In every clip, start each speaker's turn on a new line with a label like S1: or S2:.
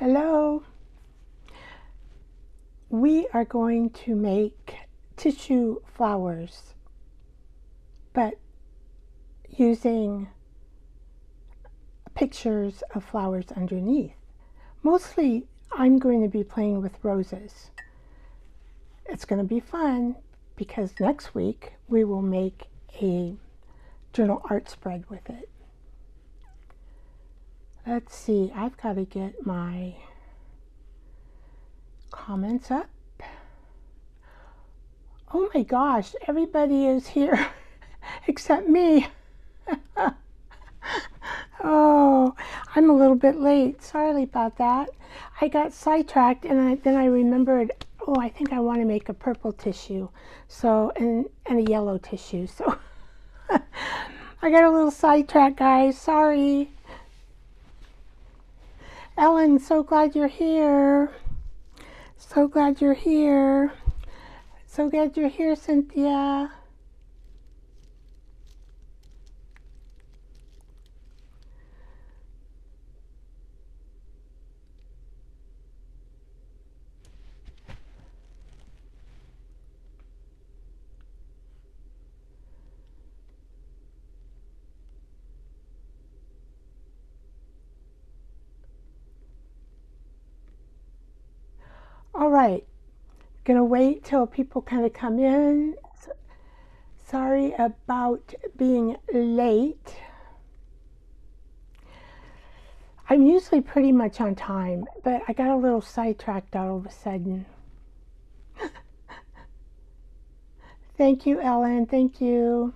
S1: Hello. We are going to make tissue flowers, but using pictures of flowers underneath. Mostly I'm going to be playing with roses. It's going to be fun because next week we will make a journal art spread with it. Let's see, I've got to get my comments up. Oh my gosh, everybody is here except me. Oh, I'm a little bit late. Sorry about that. I got sidetracked and then I remembered, oh, I think I want to make a purple tissue. So, and a yellow tissue. So I got a little sidetracked, guys. Sorry. Ellen, so glad you're here. So glad you're here. So glad you're here, Cynthia. All right, gonna wait till people kind of come in. Sorry about being late. I'm usually pretty much on time, but I got a little sidetracked all of a sudden. Thank you, Ellen. Thank you.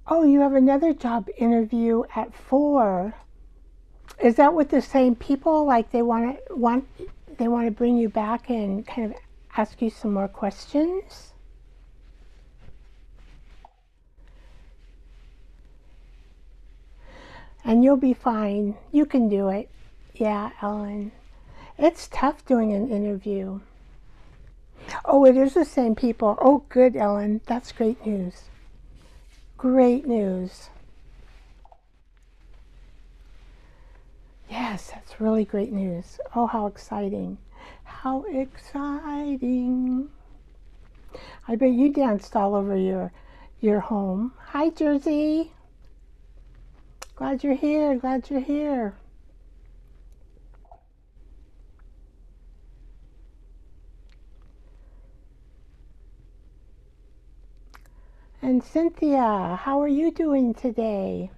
S1: Oh, you have another job interview at 4. Is that with the same people? Like they want to bring you back and kind of ask you some more questions? And you'll be fine. You can do it. Yeah, Ellen. It's tough doing an interview. Oh, it is the same people. Oh, good, Ellen. That's great news. Great news. Yes, that's really great news. Oh, how exciting. How exciting. I bet you danced all over your home. Hi, Jersey. Glad you're here. Glad you're here. And Cynthia, how are you doing today?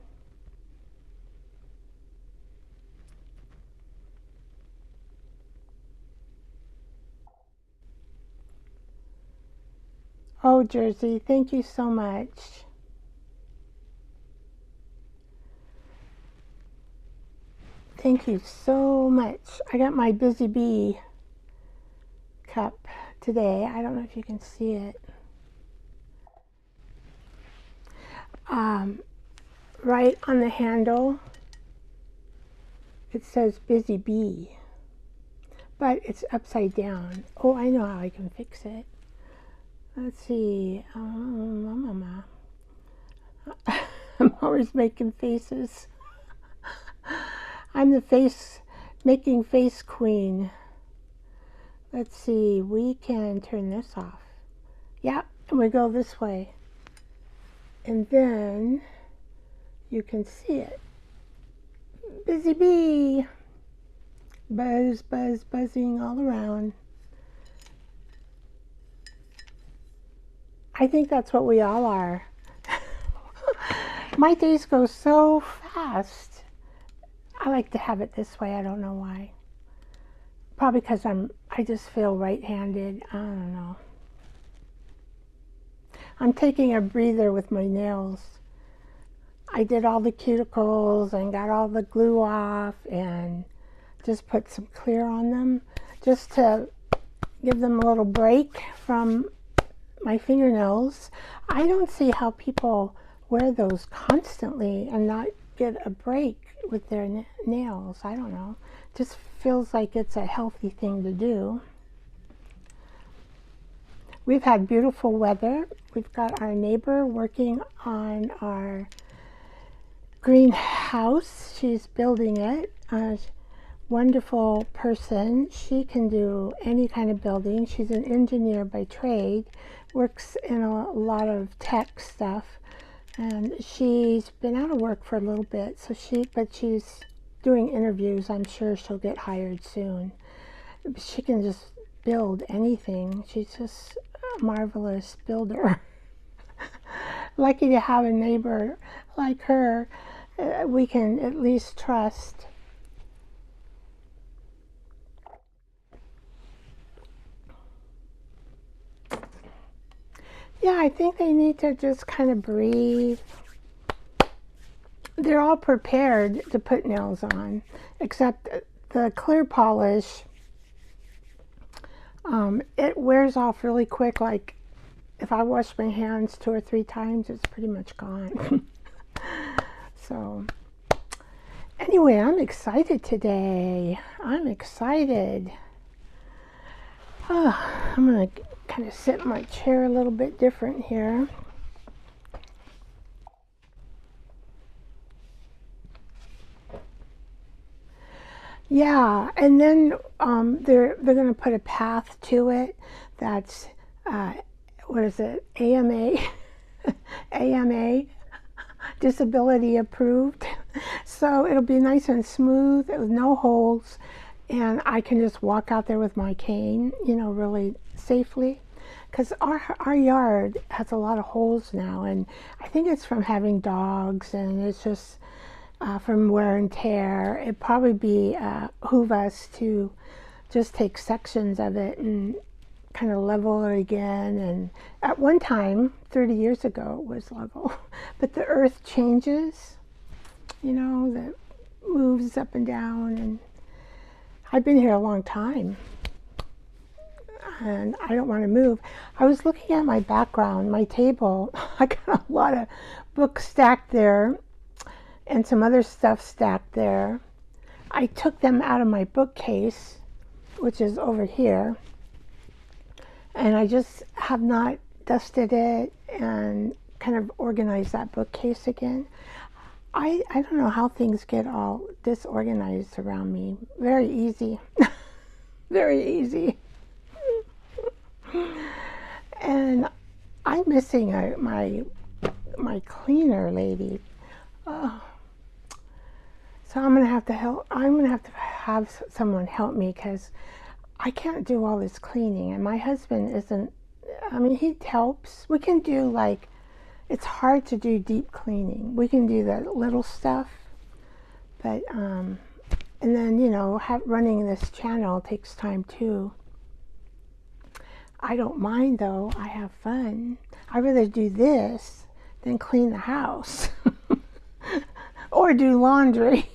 S1: Oh, Jersey, thank you so much. Thank you so much. I got my Busy Bee cup today. I don't know if you can see it. Right on the handle, it says Busy Bee, but it's upside down. Oh, I know how I can fix it. Let's see. I'm always making faces. I'm the making face queen. Let's see. We can turn this off. Yep, and we go this way. And then you can see it. Busy Bee. Buzz, buzz, buzzing all around. I think that's what we all are. My days go so fast. I like to have it this way. I don't know why. Probably because I just feel right-handed. I don't know. I'm taking a breather with my nails. I did all the cuticles and got all the glue off and just put some clear on them just to give them a little break from my fingernails. I don't see how people wear those constantly and not get a break with their nails. I don't know. Just feels like it's a healthy thing to do. We've had beautiful weather. We've got our neighbor working on our greenhouse. She's building it. Wonderful person. She can do any kind of building. She's an engineer by trade, works in a lot of tech stuff, and she's been out of work for a little bit, so she's doing interviews. I'm sure she'll get hired soon. She can just build anything. She's just a marvelous builder. Lucky to have a neighbor like her. We can at least trust. Yeah, I think they need to just kind of breathe. They're all prepared to put nails on, except the clear polish. It wears off really quick. Like if I wash my hands 2 or 3 times, it's pretty much gone. So anyway, I'm excited today. I'm excited. I'm going to kind of sit in my chair a little bit different here. Yeah, and then they're going to put a path to it that's what is it? AMA, AMA, disability approved. So it'll be nice and smooth with no holes, and I can just walk out there with my cane, you know, really safely. Because our yard has a lot of holes now, and I think it's from having dogs, and it's just from wear and tear. It'd probably behoove us to just take sections of it and kind of level it again. And at one time, 30 years ago, it was level. But the earth changes, you know, that moves up and down. And I've been here a long time, and I don't want to move. I was looking at my background, my table. I got a lot of books stacked there and some other stuff stacked there. I took them out of my bookcase, which is over here, and I just have not dusted it and kind of organized that bookcase again. I don't know how things get all disorganized around me. Very easy. Very easy. And I'm missing my cleaner lady. Oh. So I'm gonna have to have someone help me, because I can't do all this cleaning, and my husband isn't. I mean, he helps. We can do, like, it's hard to do deep cleaning. We can do the little stuff, but and then, you know, running this channel takes time too. I don't mind though. I have fun. I'd rather do this than clean the house or do laundry.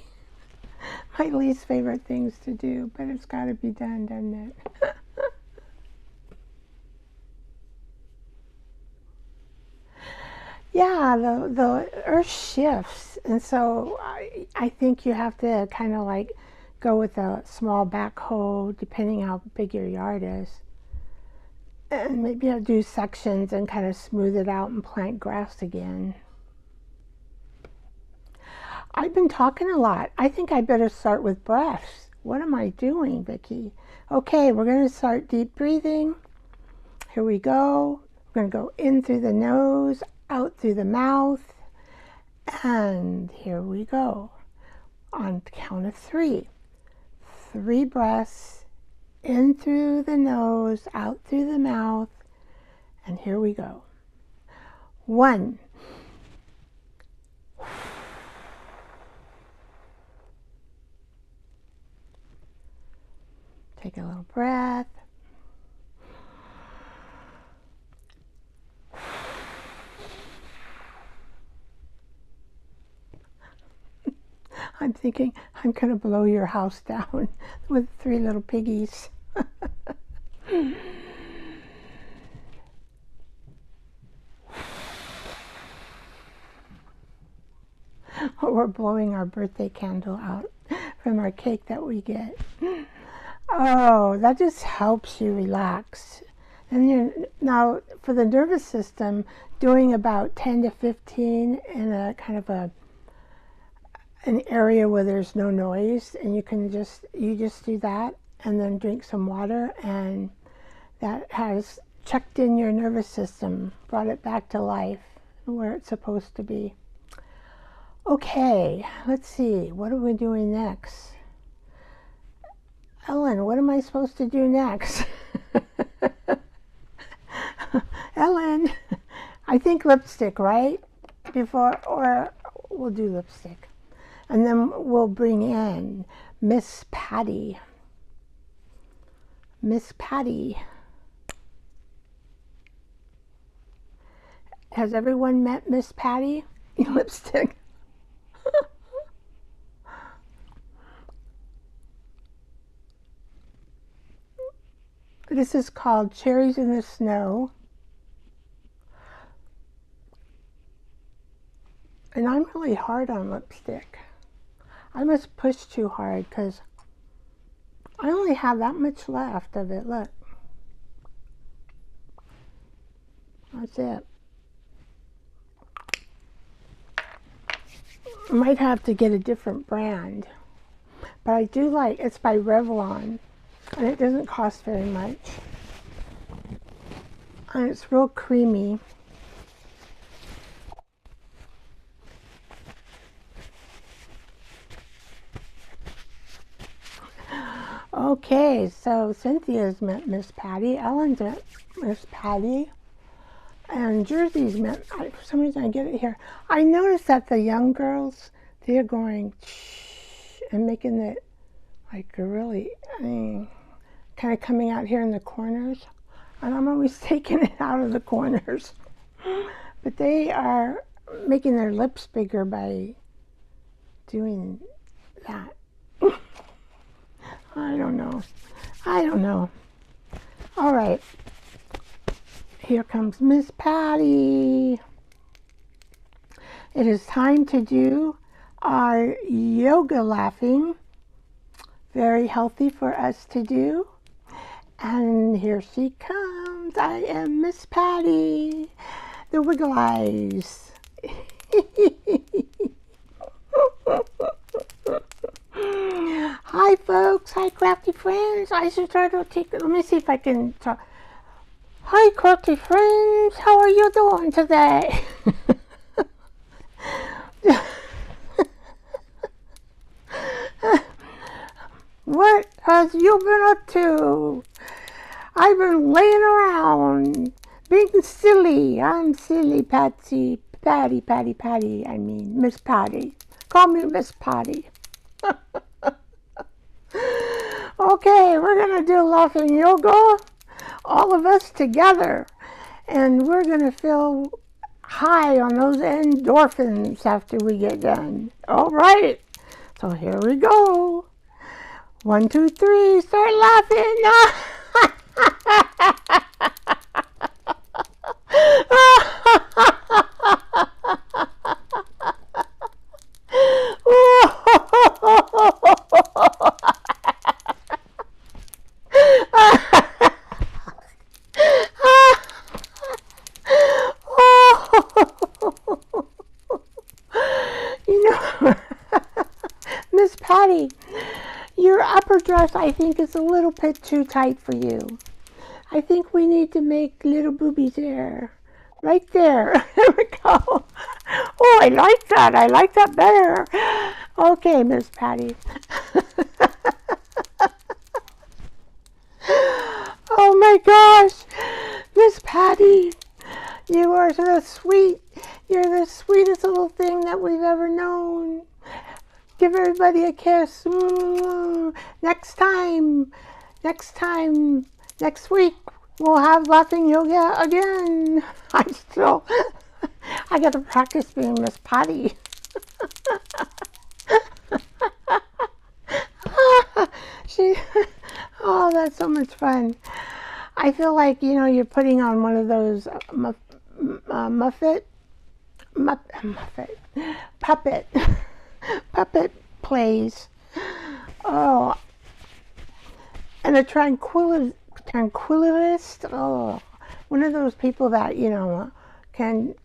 S1: My least favorite things to do, but it's got to be done, doesn't it? Yeah, the earth shifts, and so I think you have to kind of like go with a small backhoe, depending how big your yard is. And maybe I'll do sections and kind of smooth it out and plant grass again. I've been talking a lot. I think I better start with breaths. What am I doing, Vicky? Okay, we're going to start deep breathing. Here we go. We're going to go in through the nose, out through the mouth, and here we go. On the count of 3. 3 breaths, in through the nose, out through the mouth, and here we go. 1. Take a little breath. I'm thinking I'm going to blow your house down with 3 little piggies. We're blowing our birthday candle out from our cake that we get. Oh, that just helps you relax. And now for the nervous system, doing about 10 to 15 in a kind of a an area where there's no noise, and you just do that and then drink some water, and that has checked in your nervous system, brought it back to life where it's supposed to be. Okay, let's see, what are we doing next? Ellen, what am I supposed to do next? Ellen, I think lipstick, right? Or we'll do lipstick. And then we'll bring in Miss Patty. Miss Patty. Has everyone met Miss Patty? Lipstick. This is called Cherries in the Snow. And I'm really hard on lipstick. I must push too hard because I only have that much left of it. Look. That's it. I might have to get a different brand. But I do like, it's by Revlon. And it doesn't cost very much. And it's real creamy. Okay, so Cynthia's met Miss Patty, Ellen's met Miss Patty, and Jersey's met, for some reason I get it here. I noticed that the young girls, they're going and making it like a really, kind of coming out here in the corners. And I'm always taking it out of the corners. But they are making their lips bigger by doing that. I don't know. I don't know. All right. Here comes Miss Patty. It is time to do our yoga laughing. Very healthy for us to do. And here she comes. I am Miss Patty. The wiggle eyes. Hi folks, hi crafty friends. I should try to take, let me see if I can talk. Hi crafty friends, how are you doing today? What has you been up to? I've been laying around, being silly. I'm silly Patsy, Patty, I mean Miss Patty. Call me Miss Patty. Okay, we're gonna do laughing yoga, all of us together, and we're gonna feel high on those endorphins after we get done. All right, so here we go. 1, 2, 3, start laughing. You know, Miss Patty, your upper dress, I think, is a little bit too tight for you. I think we need to make little boobies there. Right there. There we go. Oh, I like that. I like that better. Okay, Miss Patty. Oh my gosh. Miss Patty, you are so sweet. You're the sweetest little thing that we've ever known. Give everybody a kiss. Next next week, we'll have laughing yoga again. I got to practice being Miss Patty. Oh, that's so much fun. I feel like, you know, you're putting on one of those puppet plays. Oh, and a tranquilist. Oh, one of those people that, you know, can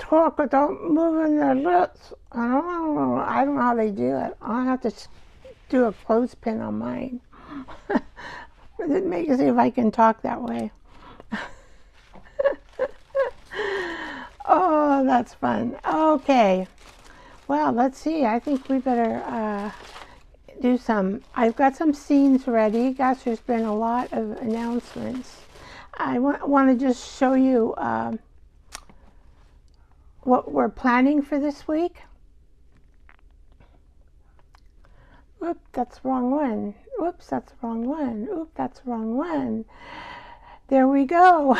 S1: talk without moving their lips. I don't know how they do it. I'll have to do a clothespin on mine. Make see if I can talk that way. Oh, that's fun. Okay. Well, let's see. I think we better do some. I've got some scenes ready. Gosh, there's been a lot of announcements. I want to just show you what we're planning for this week. Oop, that's the wrong one. Oops, that's the wrong one. Oop, that's the wrong one. There we go.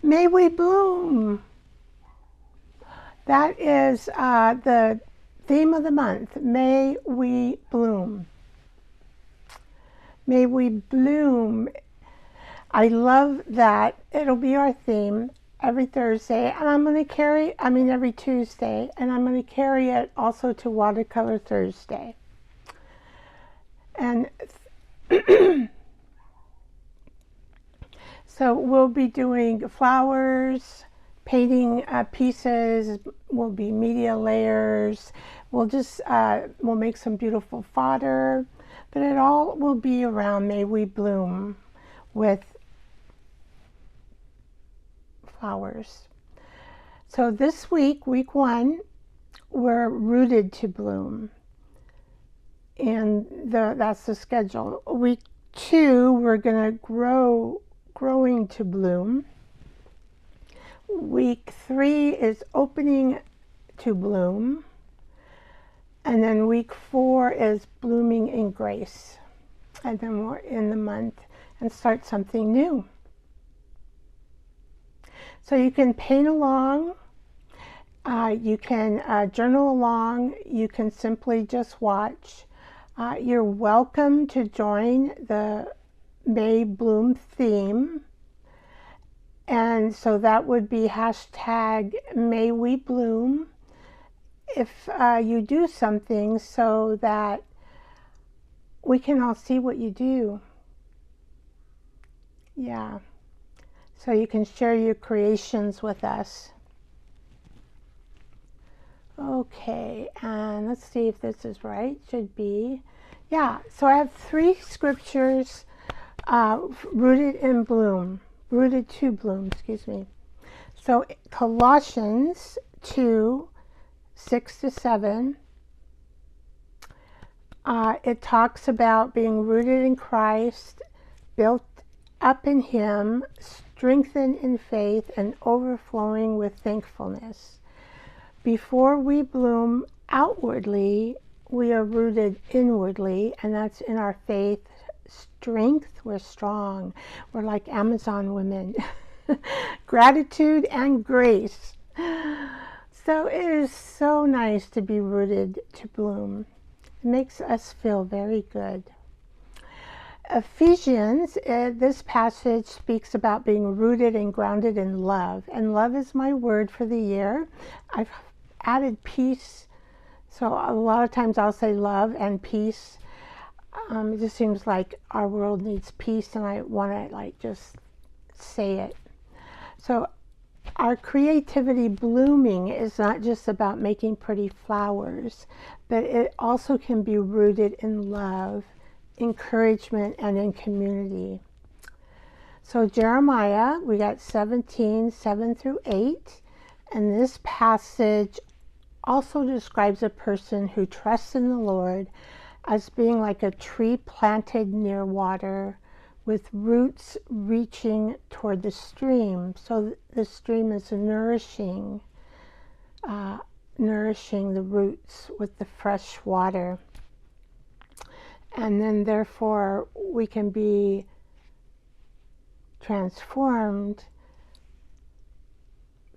S1: May we bloom. That is the theme of the month. May we bloom. May we bloom. I love that. It'll be our theme every Thursday, and I'm going to carry, every Tuesday, and I'm going to carry it also to Watercolor Thursday. And so we'll be doing flowers, painting pieces, will be media layers. We'll just, we'll make some beautiful fodder, but it all will be around May We Bloom with flowers. So this week, week 1, we're rooted to bloom. And that's the schedule. Week 2, we're going to growing to bloom. Week 3 is opening to bloom. And then week 4 is blooming in grace. And then we're in the month and start something new. So you can paint along. You can journal along. You can simply just watch. You're welcome to join the May Bloom theme. And so that would be hashtag May We Bloom. If you do something so that we can all see what you do. Yeah. So you can share your creations with us. Okay, and let's see if this is right. Should be. Yeah, so I have 3 scriptures rooted in bloom. Rooted to bloom, excuse me. So Colossians 2, 6-7. It talks about being rooted in Christ, built up in Him, strengthened in faith, and overflowing with thankfulness. Before we bloom outwardly, we are rooted inwardly, and that's in our faith, strength. We're strong. We're like Amazon women. Gratitude and grace. So it is so nice to be rooted to bloom. It makes us feel very good. Ephesians, this passage speaks about being rooted and grounded in love. And love is my word for the year. I've added peace. So a lot of times I'll say love and peace. It just seems like our world needs peace, and I want to just say it. So our creativity blooming is not just about making pretty flowers, but it also can be rooted in love, encouragement, and in community. So Jeremiah, we got 17, 7-8, and this passage also describes a person who trusts in the Lord as being like a tree planted near water with roots reaching toward the stream. So the stream is nourishing the roots with the fresh water. And then therefore we can be transformed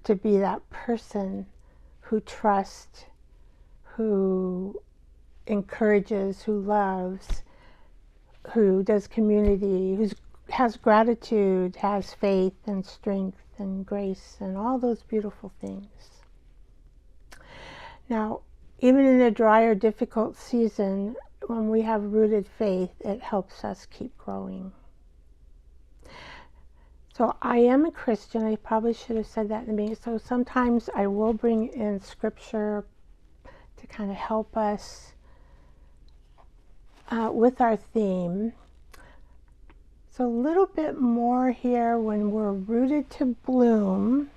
S1: to be that person who trusts, who encourages, who loves, who does community, who has gratitude, has faith and strength and grace and all those beautiful things. Now, even in a dry or difficult season, when we have rooted faith, it helps us keep growing. So I am a Christian. I probably should have said that in the beginning. So sometimes I will bring in scripture to kind of help us with our theme. So a little bit more here. When we're rooted to bloom,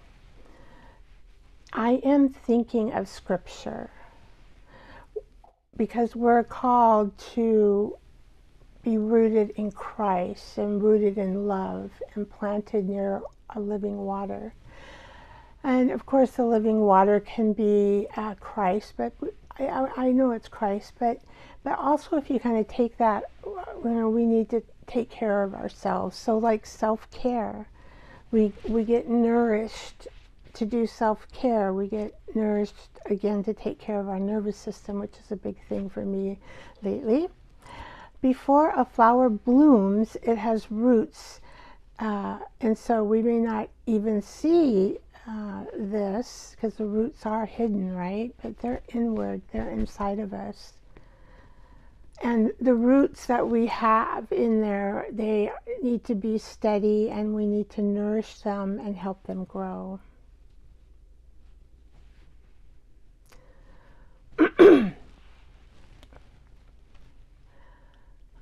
S1: I am thinking of scripture because we're called to be rooted in Christ and rooted in love and planted near a living water. And of course the living water can be Christ, but I know it's Christ, but also if you kind of take that, we need to take care of ourselves. So like self-care, we get nourished to do self-care. We get nourished again to take care of our nervous system, which is a big thing for me lately. Before a flower blooms, it has roots, and so we may not even see this because the roots are hidden, right? But they're inward, they're inside of us. And the roots that we have in there, they need to be steady, and we need to nourish them and help them grow.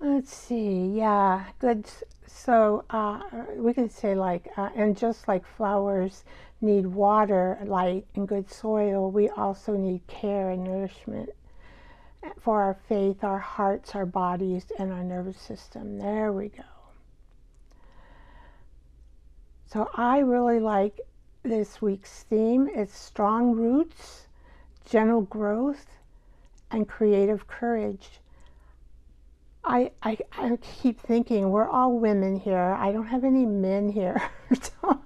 S1: Let's see, yeah, good. So we can say like, and just like flowers need water, light, and good soil, we also need care and nourishment for our faith, our hearts, our bodies, and our nervous system. There we go. So I really like this week's theme. It's strong roots, gentle growth, and creative courage. I keep thinking we're all women here. I don't have any men here. So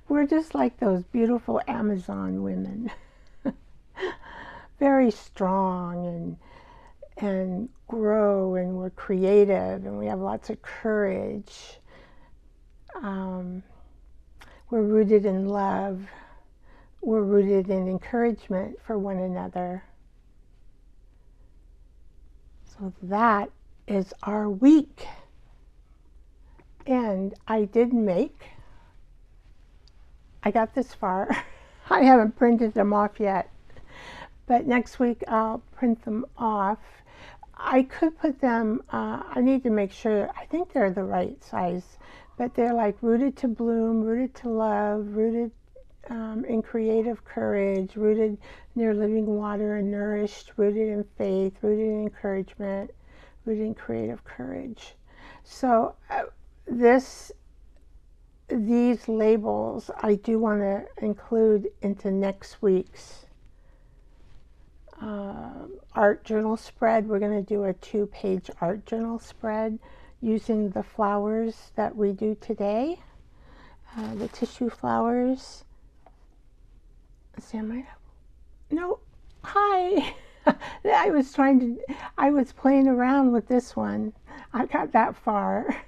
S1: we're just like those beautiful Amazon women. Very strong and grow, and we're creative, and we have lots of courage. We're rooted in love. We're rooted in encouragement for one another. So that is our week. And I got this far. I haven't printed them off yet, but next week I'll print them off. I could put them, I need to make sure, I think they're the right size, but they're like rooted to bloom, rooted to love, rooted in creative courage, rooted near living water and nourished, rooted in faith, rooted in encouragement, rooted in creative courage. So these labels I do want to include into next week's art journal spread. We're going to do a 2-page art journal spread using the flowers that we do today, the tissue flowers. Let's see, no, hi. I was playing around with this one. I got that far.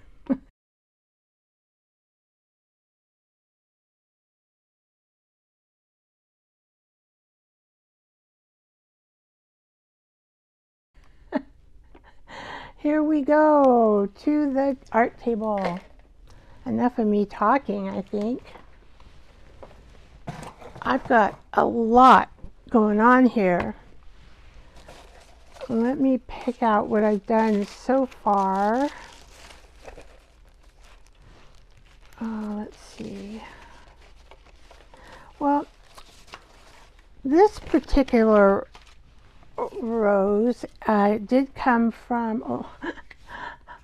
S1: Here we go to the art table. Enough of me talking, I think. I've got a lot going on here. Let me pick out what I've done so far. Let's see. Well, this particular rose did come from,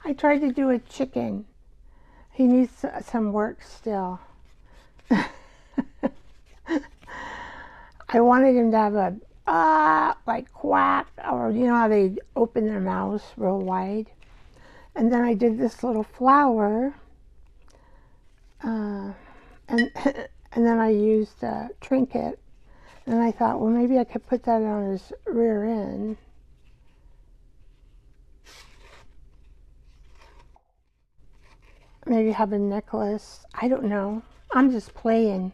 S1: I tried to do a chicken. He needs some work still. I wanted him to have a like quack, or you know how they open their mouths real wide. And then I did this little flower, and then I used a trinket. And I thought, well, maybe I could put that on his rear end. Maybe have a necklace. I don't know. I'm just playing.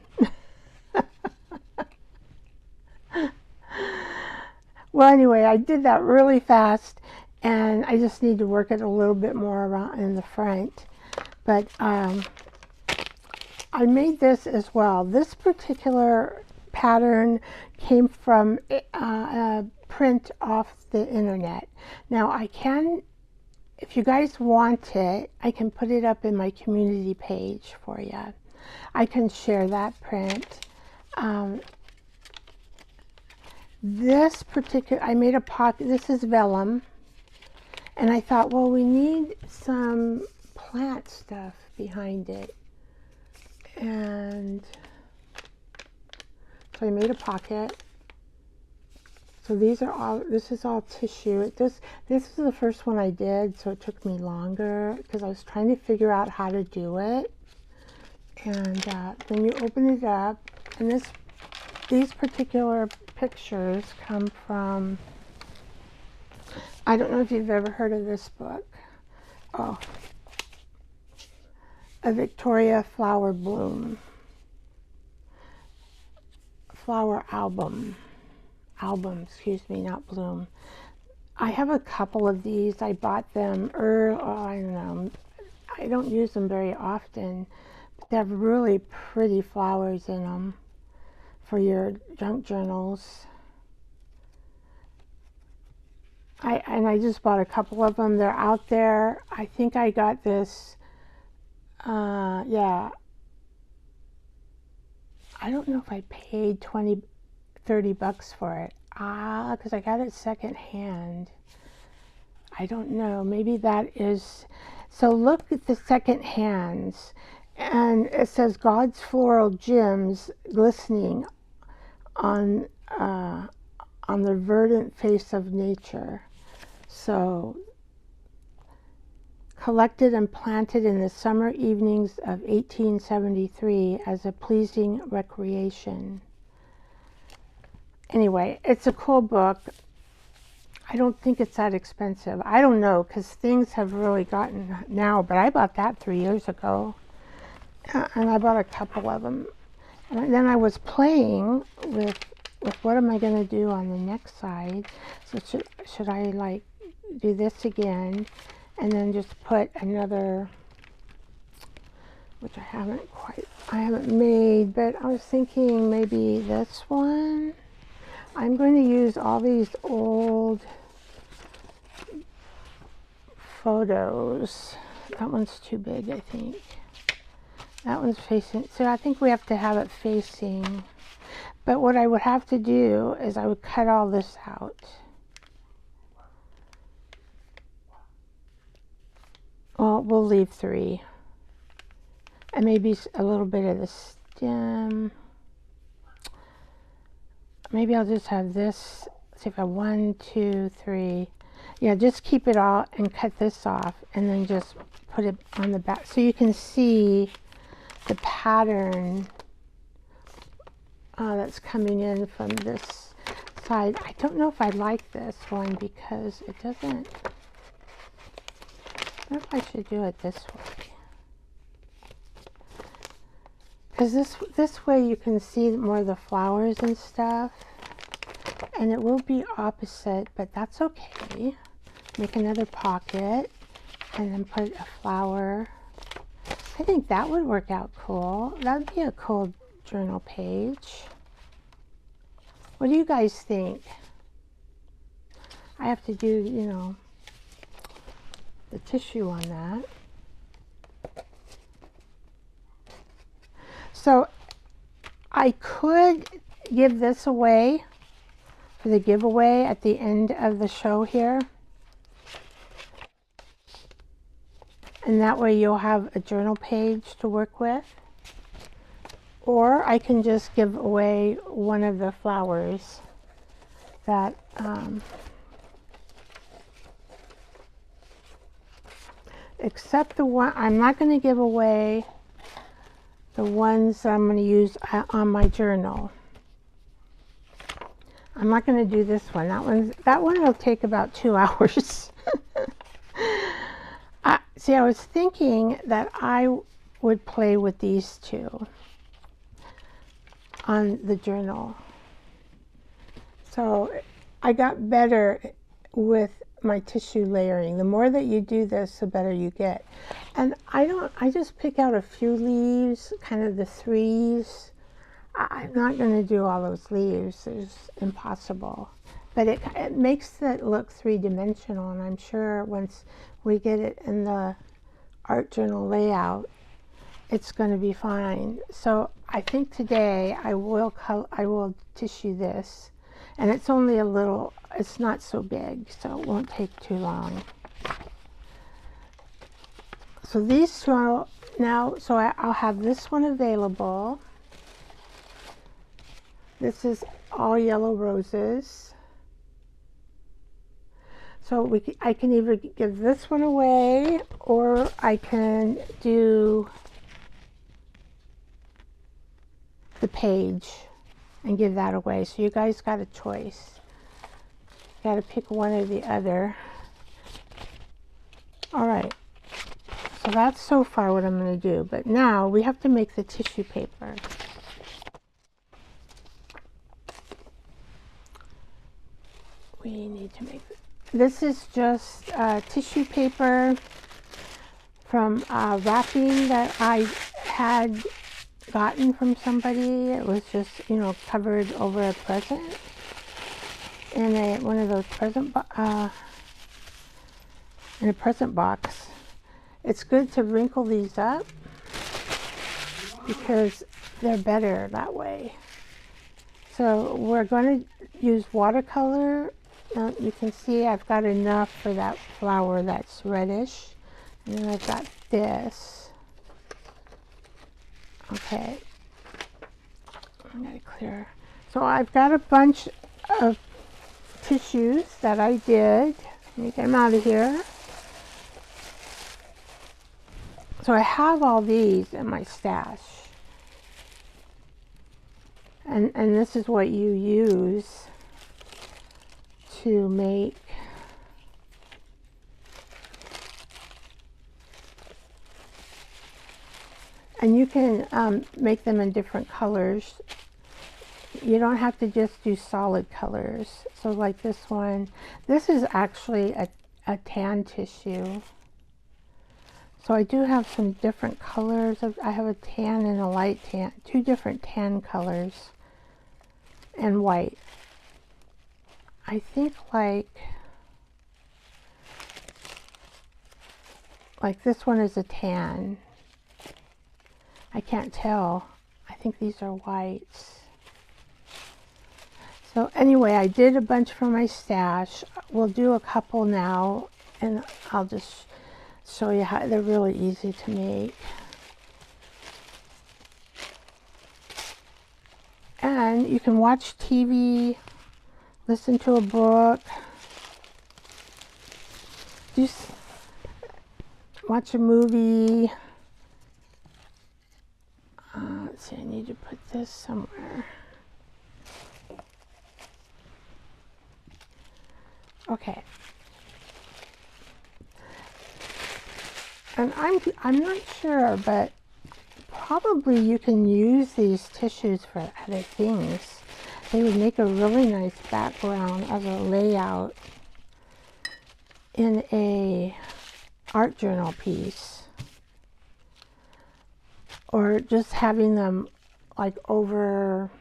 S1: Well, anyway, I did that really fast, and I just need to work it a little bit more around in the front. But I made this as well. This particular pattern came from a print off the internet. Now I can, if you guys want it, I can put it up in my community page for you. I can share that print. This particular, I made a pocket, this is vellum, and I thought, well, we need some plant stuff behind it. And so I made a pocket. So these are all, this is all tissue. This is the first one I did, so it took me longer because I was trying to figure out how to do it. And then you open it up, and these particular pictures come from, I don't know if you've ever heard of this book. Oh, A Victoria Flower album, excuse me, not bloom. I have a couple of these. I bought them I don't know, I don't use them very often. They have really pretty flowers in them for your junk journals. I just bought a couple of them. They're out there. I think I got this, yeah. I don't know if I paid 20, 30 bucks for it. Because I got it second hand. I don't know. Maybe that is. So look at the second hands. And it says God's floral gems glistening on the verdant face of nature. So, collected and planted in the summer evenings of 1873 as a pleasing recreation. Anyway, it's a cool book. I don't think it's that expensive. I don't know, because things have really gotten now, but I bought that 3 years ago. And I bought a couple of them. And then I was playing with what am I going to do on the next side. So should I like do this again and then just put another, which I haven't made, but I was thinking maybe this one. I'm going to use all these old photos. That one's too big, I think. That one's facing, so I think we have to have it facing. But what I would have to do is I would cut all this out. Well, we'll leave 3. And maybe a little bit of the stem. Maybe I'll just have this. See if I have 1, 2, 3. Yeah, just keep it all and cut this off and then just put it on the back so you can see the pattern that's coming in from this side. I don't know if I like this one because it doesn't. I wonder if I should do it this way. Because this way you can see more of the flowers and stuff. And it will be opposite, but that's okay. Make another pocket and then put a flower. I think that would work out cool. That would be a cool journal page. What do you guys think? I have to do, you know, the tissue on that. So I could give this away for the giveaway at the end of the show here. And that way you'll have a journal page to work with. Or I can just give away one of the flowers that except the one, I'm not going to give away the ones that I'm going to use on my journal. I'm not going to do this one. That one will take about 2 hours. See, I was thinking that I would play with these two on the journal. So I got better with my tissue layering. The more that you do this, the better you get. And I just pick out a few leaves, kind of the threes. I'm not going to do all those leaves. It's impossible. But it makes it look three-dimensional, and I'm sure once we get it in the art journal layout, it's going to be fine. So I think today I will tissue this, and it's only a little, it's not so big, so it won't take too long. So these two now, so I'll have this one available. This is all yellow roses. So I can either give this one away, or I can do the page and give that away. So you guys got a choice. Got to pick one or the other. All right. So that's so far what I'm going to do. But now we have to make the tissue paper. We need to make this is just tissue paper from wrapping that I had gotten from somebody. It was just, you know, covered over a present in one of those in a present box. It's good to wrinkle these up because they're better that way. So we're going to use watercolor. You can see I've got enough for that flower that's reddish. And then I've got this. Okay. I'm going to clear. So I've got a bunch of tissues that I did. Let me get them out of here. So I have all these in my stash. And this is what you use to make and you can make them in different colors. You don't have to just do solid colors. So like this one, this is actually a tan tissue. So I do have some different colors. I have a tan and a light tan, two different tan colors, and white. I think like this one is a tan. I can't tell. I think these are whites. So anyway, I did a bunch from my stash. We'll do a couple now, and I'll just show you how they're really easy to make. And you can watch TV, listen to a book, just watch a movie. Let's see, I need to put this somewhere. Okay. And I'm not sure, but probably you can use these tissues for other things. They would make a really nice background as a layout in a art journal piece, or just having them like over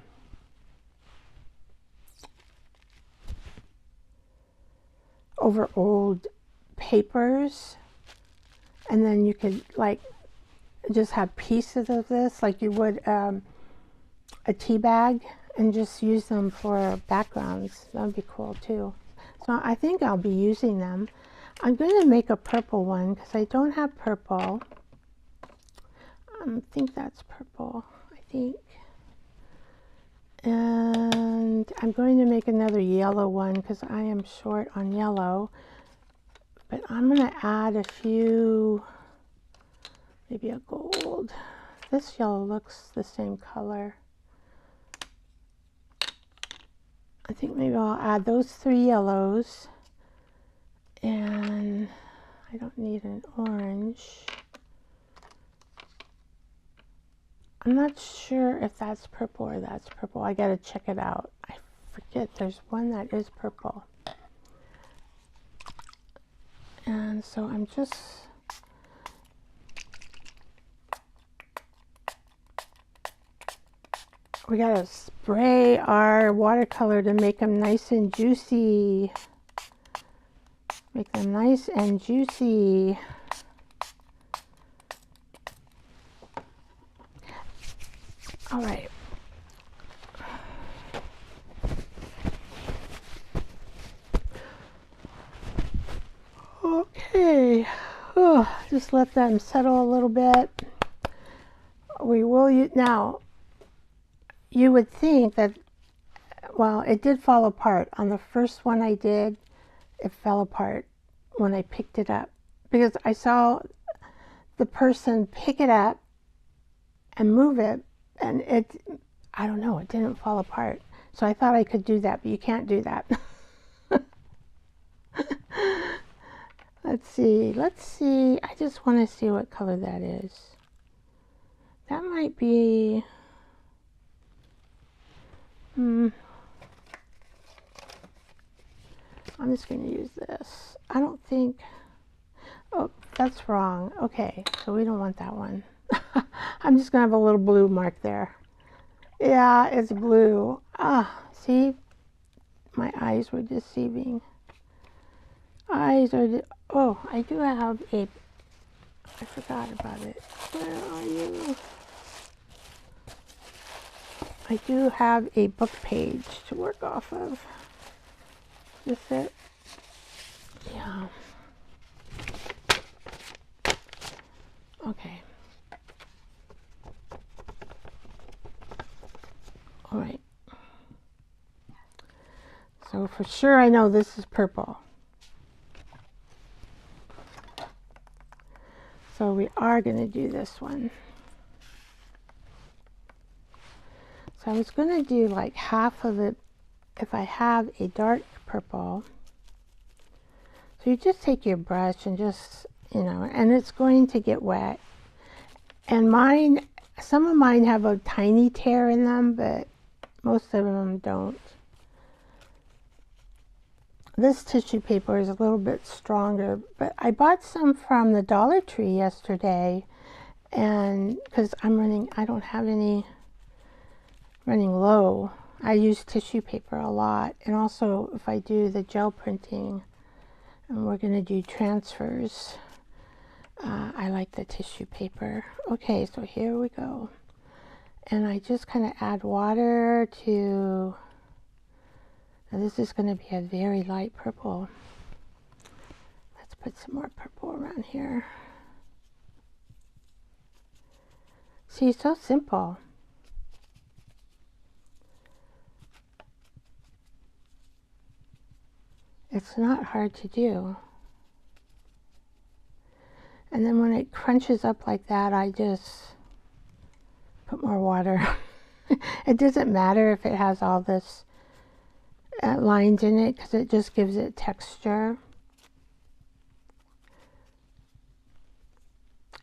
S1: old papers, and then you could like just have pieces of this like you would a tea bag, and just use them for backgrounds. That would be cool too. So I think I'll be using them. I'm going to make a purple one because I don't have purple. I think that's purple, I think. And I'm going to make another yellow one because I am short on yellow. But I'm going to add a few, maybe a gold. This yellow looks the same color. I think maybe I'll add those 3 yellows. And I don't need an orange. I'm not sure if that's purple or that's purple. I gotta check it out. I forget, there's one that is purple. And so I'm just we gotta spray our watercolor to make them nice and juicy. Make them nice and juicy. All right. Okay. Oh, just let them settle a little bit. We will use now. You would think that, well, it did fall apart. On the first one I did, it fell apart when I picked it up because I saw the person pick it up and move it, and I don't know, it didn't fall apart. So I thought I could do that, but you can't do that. Let's see. I just want to see what color that is. That might be, I'm just going to use this. I don't think, oh, that's wrong. Okay, so we don't want that one. I'm just going to have a little blue mark there. Yeah, it's blue. Ah, see? My eyes were deceiving. Eyes are, oh, I do have a, I forgot about it. Where are you? I do have a book page to work off of. Is this it? Yeah. Okay. All right. So for sure I know this is purple. So we are going to do this one. So I was going to do like half of it if I have a dark purple. So you just take your brush and just, you know, and it's going to get wet. And mine, some of mine have a tiny tear in them, but most of them don't. This tissue paper is a little bit stronger, but I bought some from the Dollar Tree yesterday, and because I don't have any running low. I use tissue paper a lot, and also if I do the gel printing, and we're going to do transfers, I like the tissue paper. Okay, so here we go. And I just kind of add water to, now this is going to be a very light purple. Let's put some more purple around here. See, so simple. It's not hard to do. And then when it crunches up like that, I just put more water. It doesn't matter if it has all this lines in it, because it just gives it texture.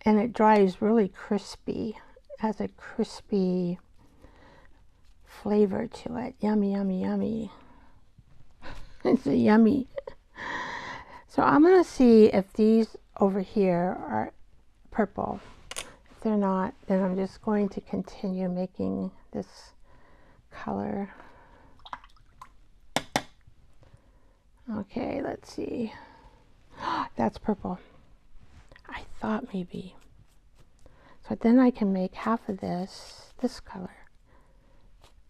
S1: And it dries really crispy. It has a crispy flavor to it. Yummy, yummy, yummy. It's a yummy. So I'm going to see if these over here are purple. If they're not, then I'm just going to continue making this color. Okay, let's see. That's purple. I thought maybe. So then I can make half of this color.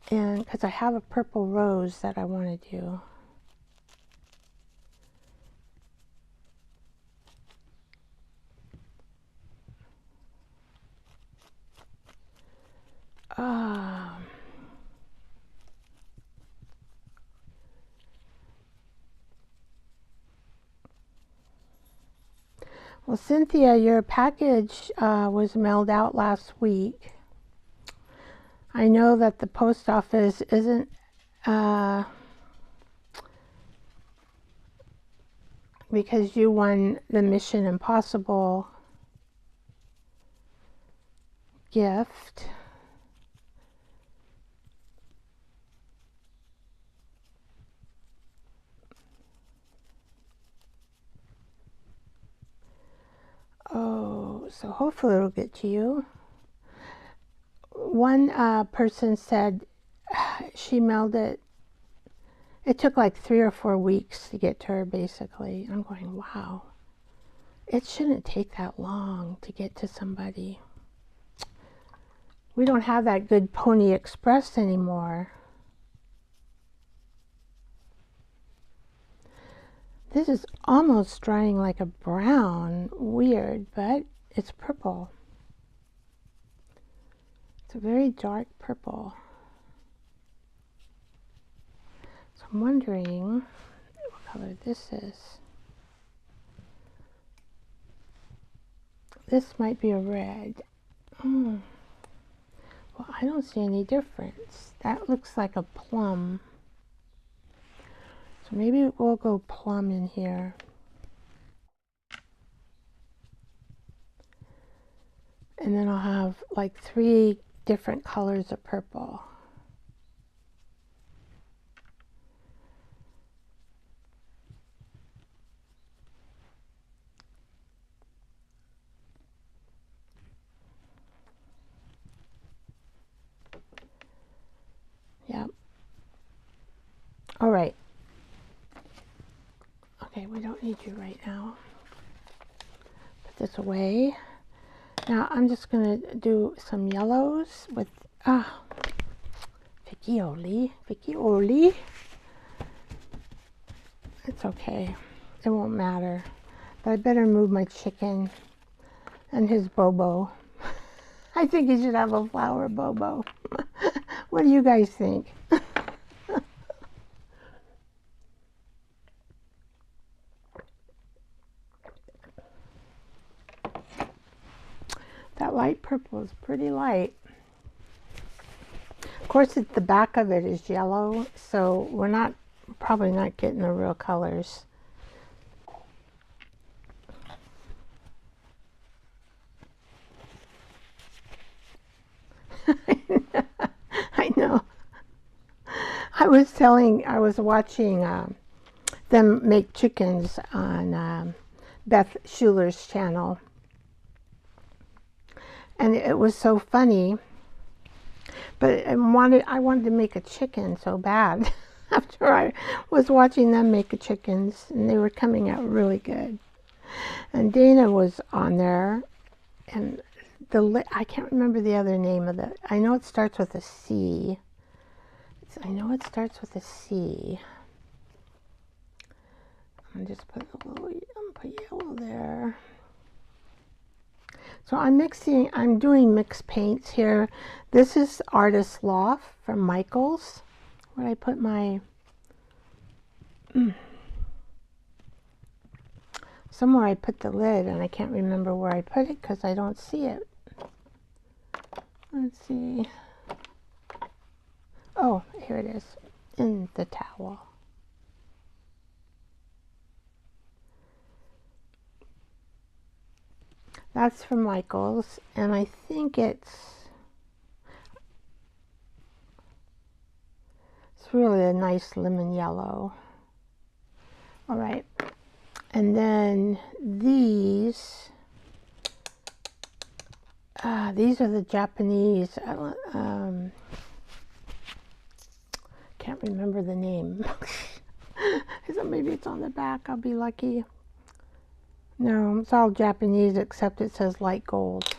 S1: And because I have a purple rose that I want to do. Well, Cynthia, your package was mailed out last week. I know that the post office isn't because you won the Mission Impossible gift. So hopefully it'll get to you. One person said she mailed it. It took like 3 or 4 weeks to get to her, basically. I'm going, wow. It shouldn't take that long to get to somebody. We don't have that good Pony Express anymore. This is almost drying like a brown. Weird, but it's purple. It's a very dark purple. So I'm wondering what color this is. This might be a red. Well, I don't see any difference. That looks like a plum. So maybe we'll go plum in here. And then I'll have like 3 different colors of purple. Yep. All right. Okay, we don't need you right now. Put this away. Now I'm just going to do some yellows with, Vicky Oli. It's okay. It won't matter. But I better move my chicken and his Bobo. I think he should have a flower Bobo. What do you guys think? That light purple is pretty light. Of course, the back of it is yellow, so we're probably not getting the real colors. I know. I was watching them make chickens on Beth Schuler's channel. And it was so funny, but I wanted to make a chicken so bad after I was watching them make the chickens, and they were coming out really good. And Dana was on there, and I can't remember the other name of it. I know it starts with a C. I'm just put yellow there. So I'm doing mixed paints here. This is Artist Loft from Michaels. Where I put my, somewhere I put the lid and I can't remember where I put it because I don't see it. Let's see. Oh, here it is, in the towel. That's from Michaels, and I think it's really a nice lemon yellow. All right, and then these are the Japanese. Can't remember the name. So maybe it's on the back. I'll be lucky. No, it's all Japanese except it says light gold.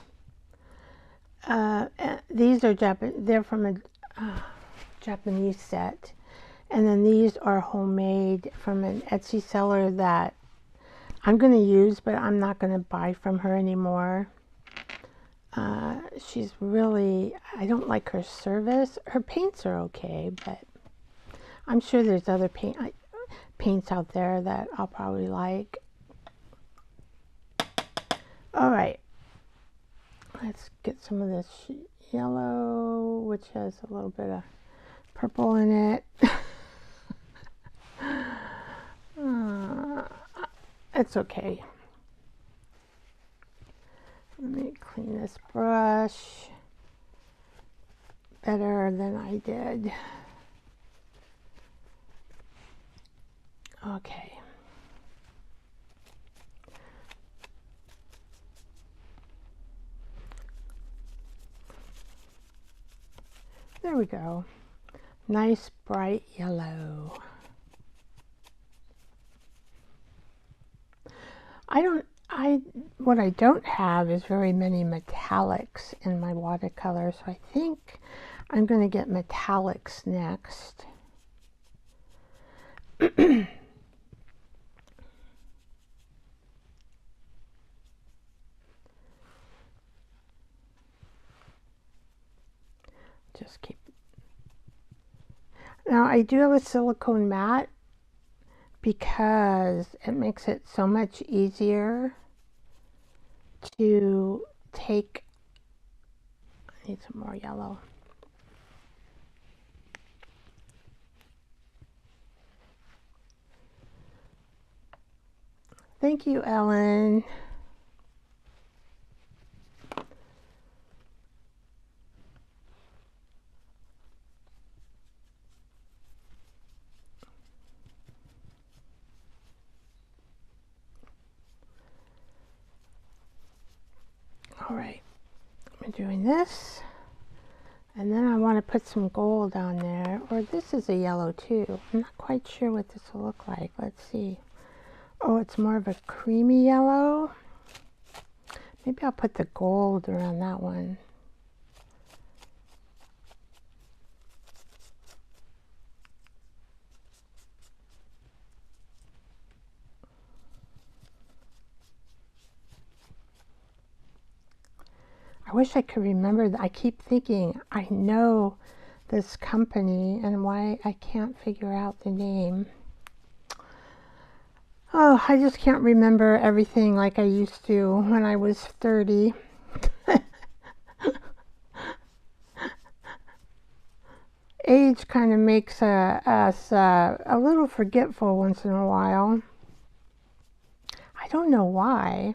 S1: These are they're from a Japanese set. And then these are homemade from an Etsy seller that I'm going to use, but I'm not going to buy from her anymore. She's really, I don't like her service. Her paints are okay, but I'm sure there's other paints out there that I'll probably like. All right, let's get some of this yellow, which has a little bit of purple in it. It's okay. Let me clean this brush better than I did. Okay. There we go. Nice bright yellow. What I don't have is very many metallics in my watercolor, so I think I'm going to get metallics next. Just keep. Now I do have a silicone mat because it makes it so much easier to take. I need some more yellow. Thank you, Ellen. All right, I'm doing this, and then I want to put some gold on there, or this is a yellow too. I'm not quite sure what this will look like. Let's see. Oh, it's more of a creamy yellow. Maybe I'll put the gold around that one. I wish I could remember that. I keep thinking I know this company and why I can't figure out the name. Oh, I just can't remember everything like I used to when I was 30. Age kind of makes us a little forgetful once in a while. I don't know why.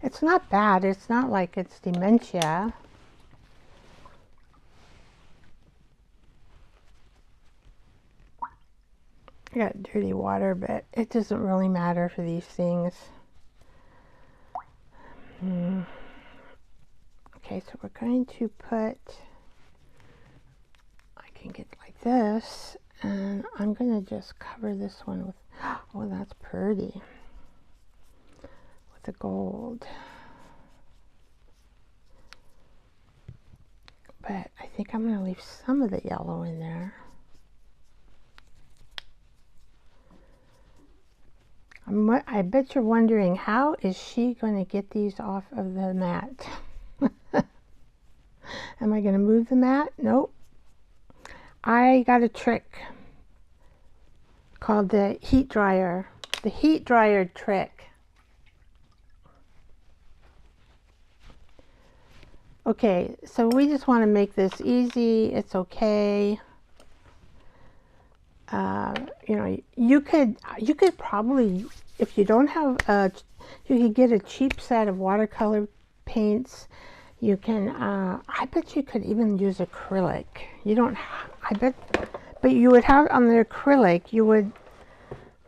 S1: It's not bad. It's not like it's dementia. I got dirty water, but it doesn't really matter for these things. Okay, so we're going to put, I can get like this, and I'm going to just cover this one with, oh, that's pretty, with the gold. But I think I'm going to leave some of the yellow in there. I bet you're wondering, how is she going to get these off of the mat? Am I going to move the mat? Nope. I got a trick called the heat dryer. The heat dryer trick. Okay, so we just want to make this easy. It's okay. You know, you could probably, if you don't have you could get a cheap set of watercolor paints. You can, I bet you could even use acrylic. You don't, but you would have on the acrylic, you would,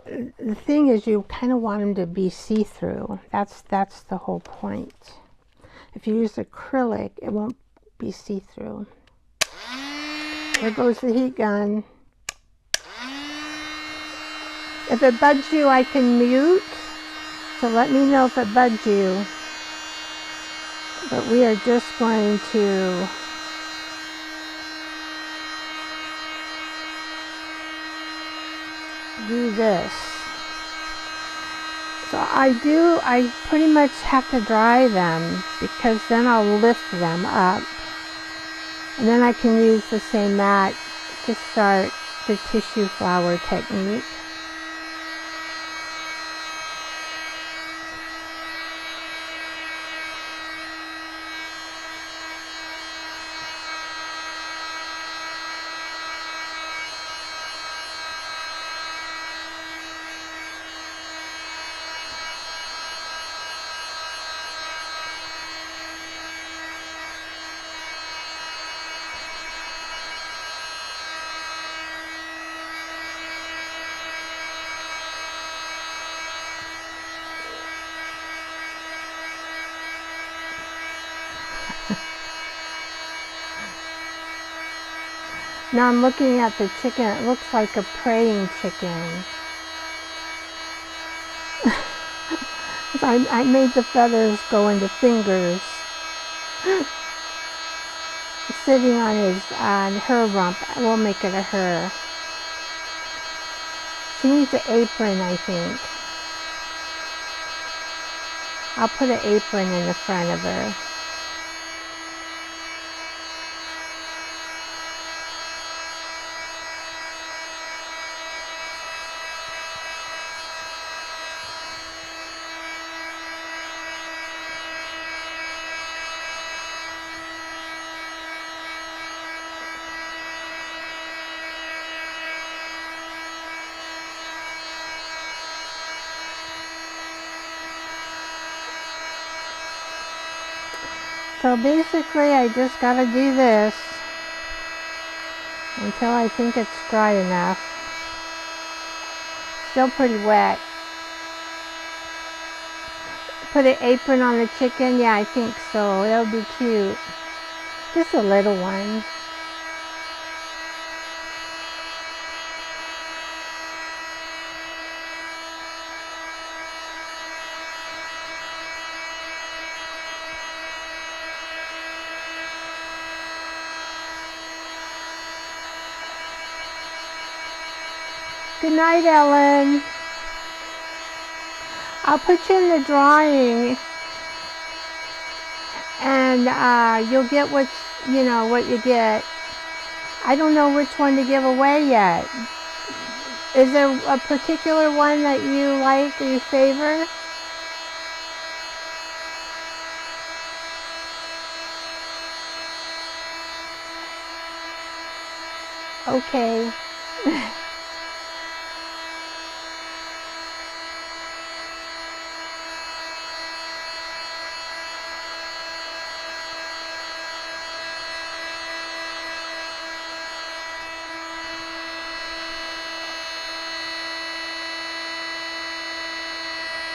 S1: the thing is you kind of want them to be see-through. That's the whole point. If you use acrylic, it won't be see-through. There goes the heat gun. If it bugs you, I can mute. So let me know if it bugs you. But we are just going to do this. So I pretty much have to dry them because then I'll lift them up. And then I can use the same mat to start the tissue flower technique. Now I'm looking at the chicken. It looks like a praying chicken. I made the feathers go into fingers. Sitting on her rump. We'll make it a her. She needs an apron, I think. I'll put an apron in the front of her. So basically I just gotta do this until I think it's dry enough. Still pretty wet. Put an apron on the chicken? Yeah, I think so. That would be cute. Just a little one. Good night, Ellen. I'll put you in the drawing, and you'll get what you get. I don't know which one to give away yet. Is there a particular one that you like or you favor? Okay.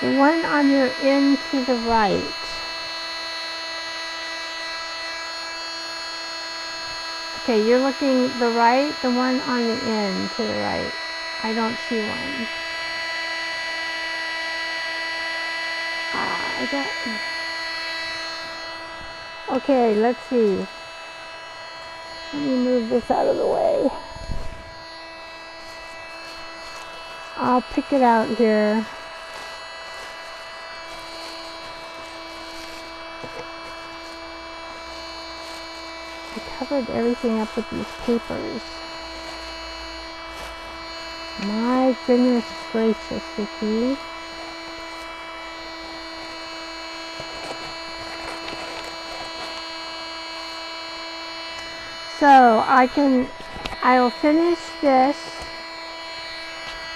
S1: The one on your end to the right. Okay, you're looking the right, the one on the end to the right. I don't see one. Okay, let's see. Let me move this out of the way. I'll pick it out here. I covered everything up with these papers. My goodness gracious, Vicky. So I'll finish this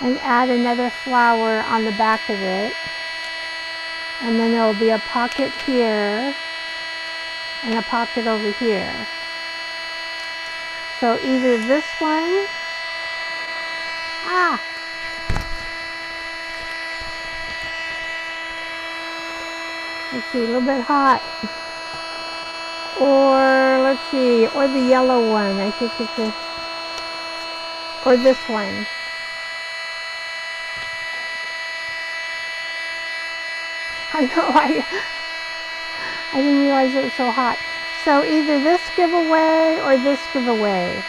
S1: and add another flower on the back of it. And then there will be a pocket here and a pocket over here. So either this one, let's see, a little bit hot. Or let's see, or the yellow one, I think it's this, or this one. I know, I didn't realize it was so hot. So either this giveaway or this giveaway.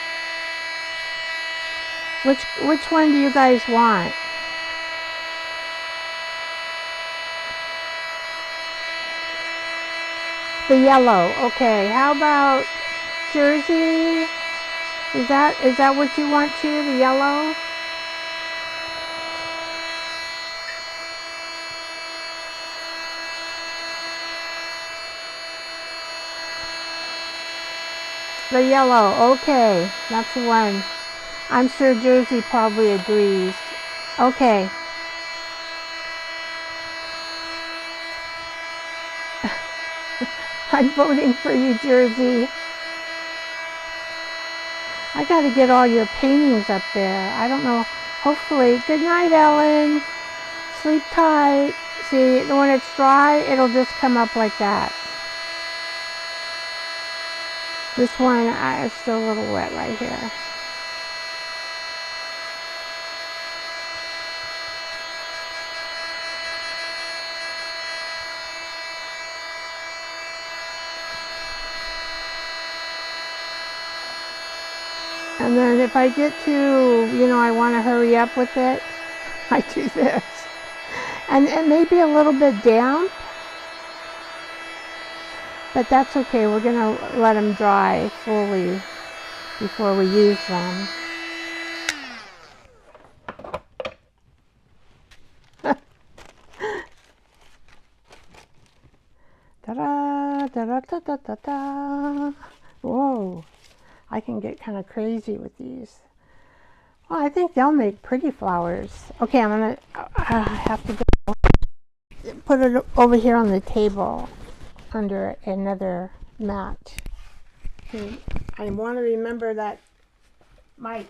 S1: Which one do you guys want? The yellow, okay. How about Jersey? Is that what you want too, the yellow? The yellow, okay, that's the one. I'm sure Jersey probably agrees. Okay. I'm voting for you, Jersey. I gotta get all your paintings up there. I don't know, hopefully. Good night, Ellen. Sleep tight. See, when it's dry, it'll just come up like that. This one is still a little wet right here. And then if I get to, you know, I want to hurry up with it, I do this. And it may be a little bit damp, but that's okay. We're going to let them dry fully before we use them. Da-da, da-da-da-da-da-da. Whoa, I can get kind of crazy with these. Well, I think they'll make pretty flowers. Okay, I'm gonna have to go put it over here on the table under another mat. Okay, I want to remember that mic.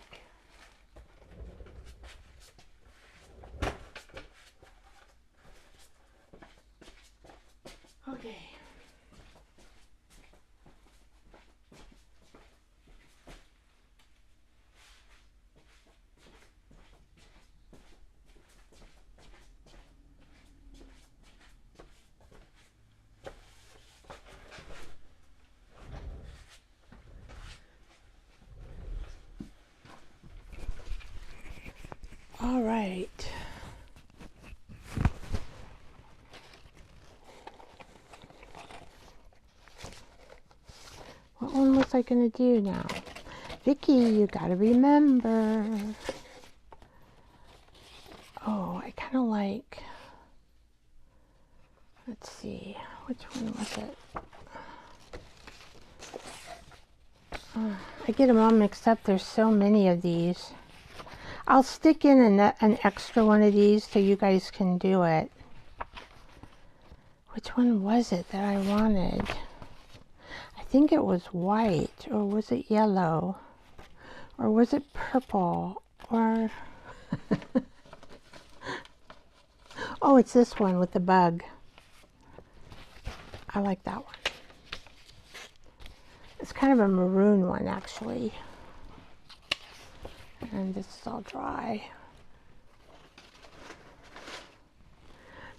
S1: Okay. All right. What one was I going to do now? Vicky, you got to remember. Oh, I kind of like, let's see, which one was it? I get them all mixed up. There's so many of these. I'll stick in an extra one of these so you guys can do it. Which one was it that I wanted? I think it was white, or was it yellow? Or was it purple? Or oh, it's this one with the bug. I like that one. It's kind of a maroon one, actually. And this is all dry.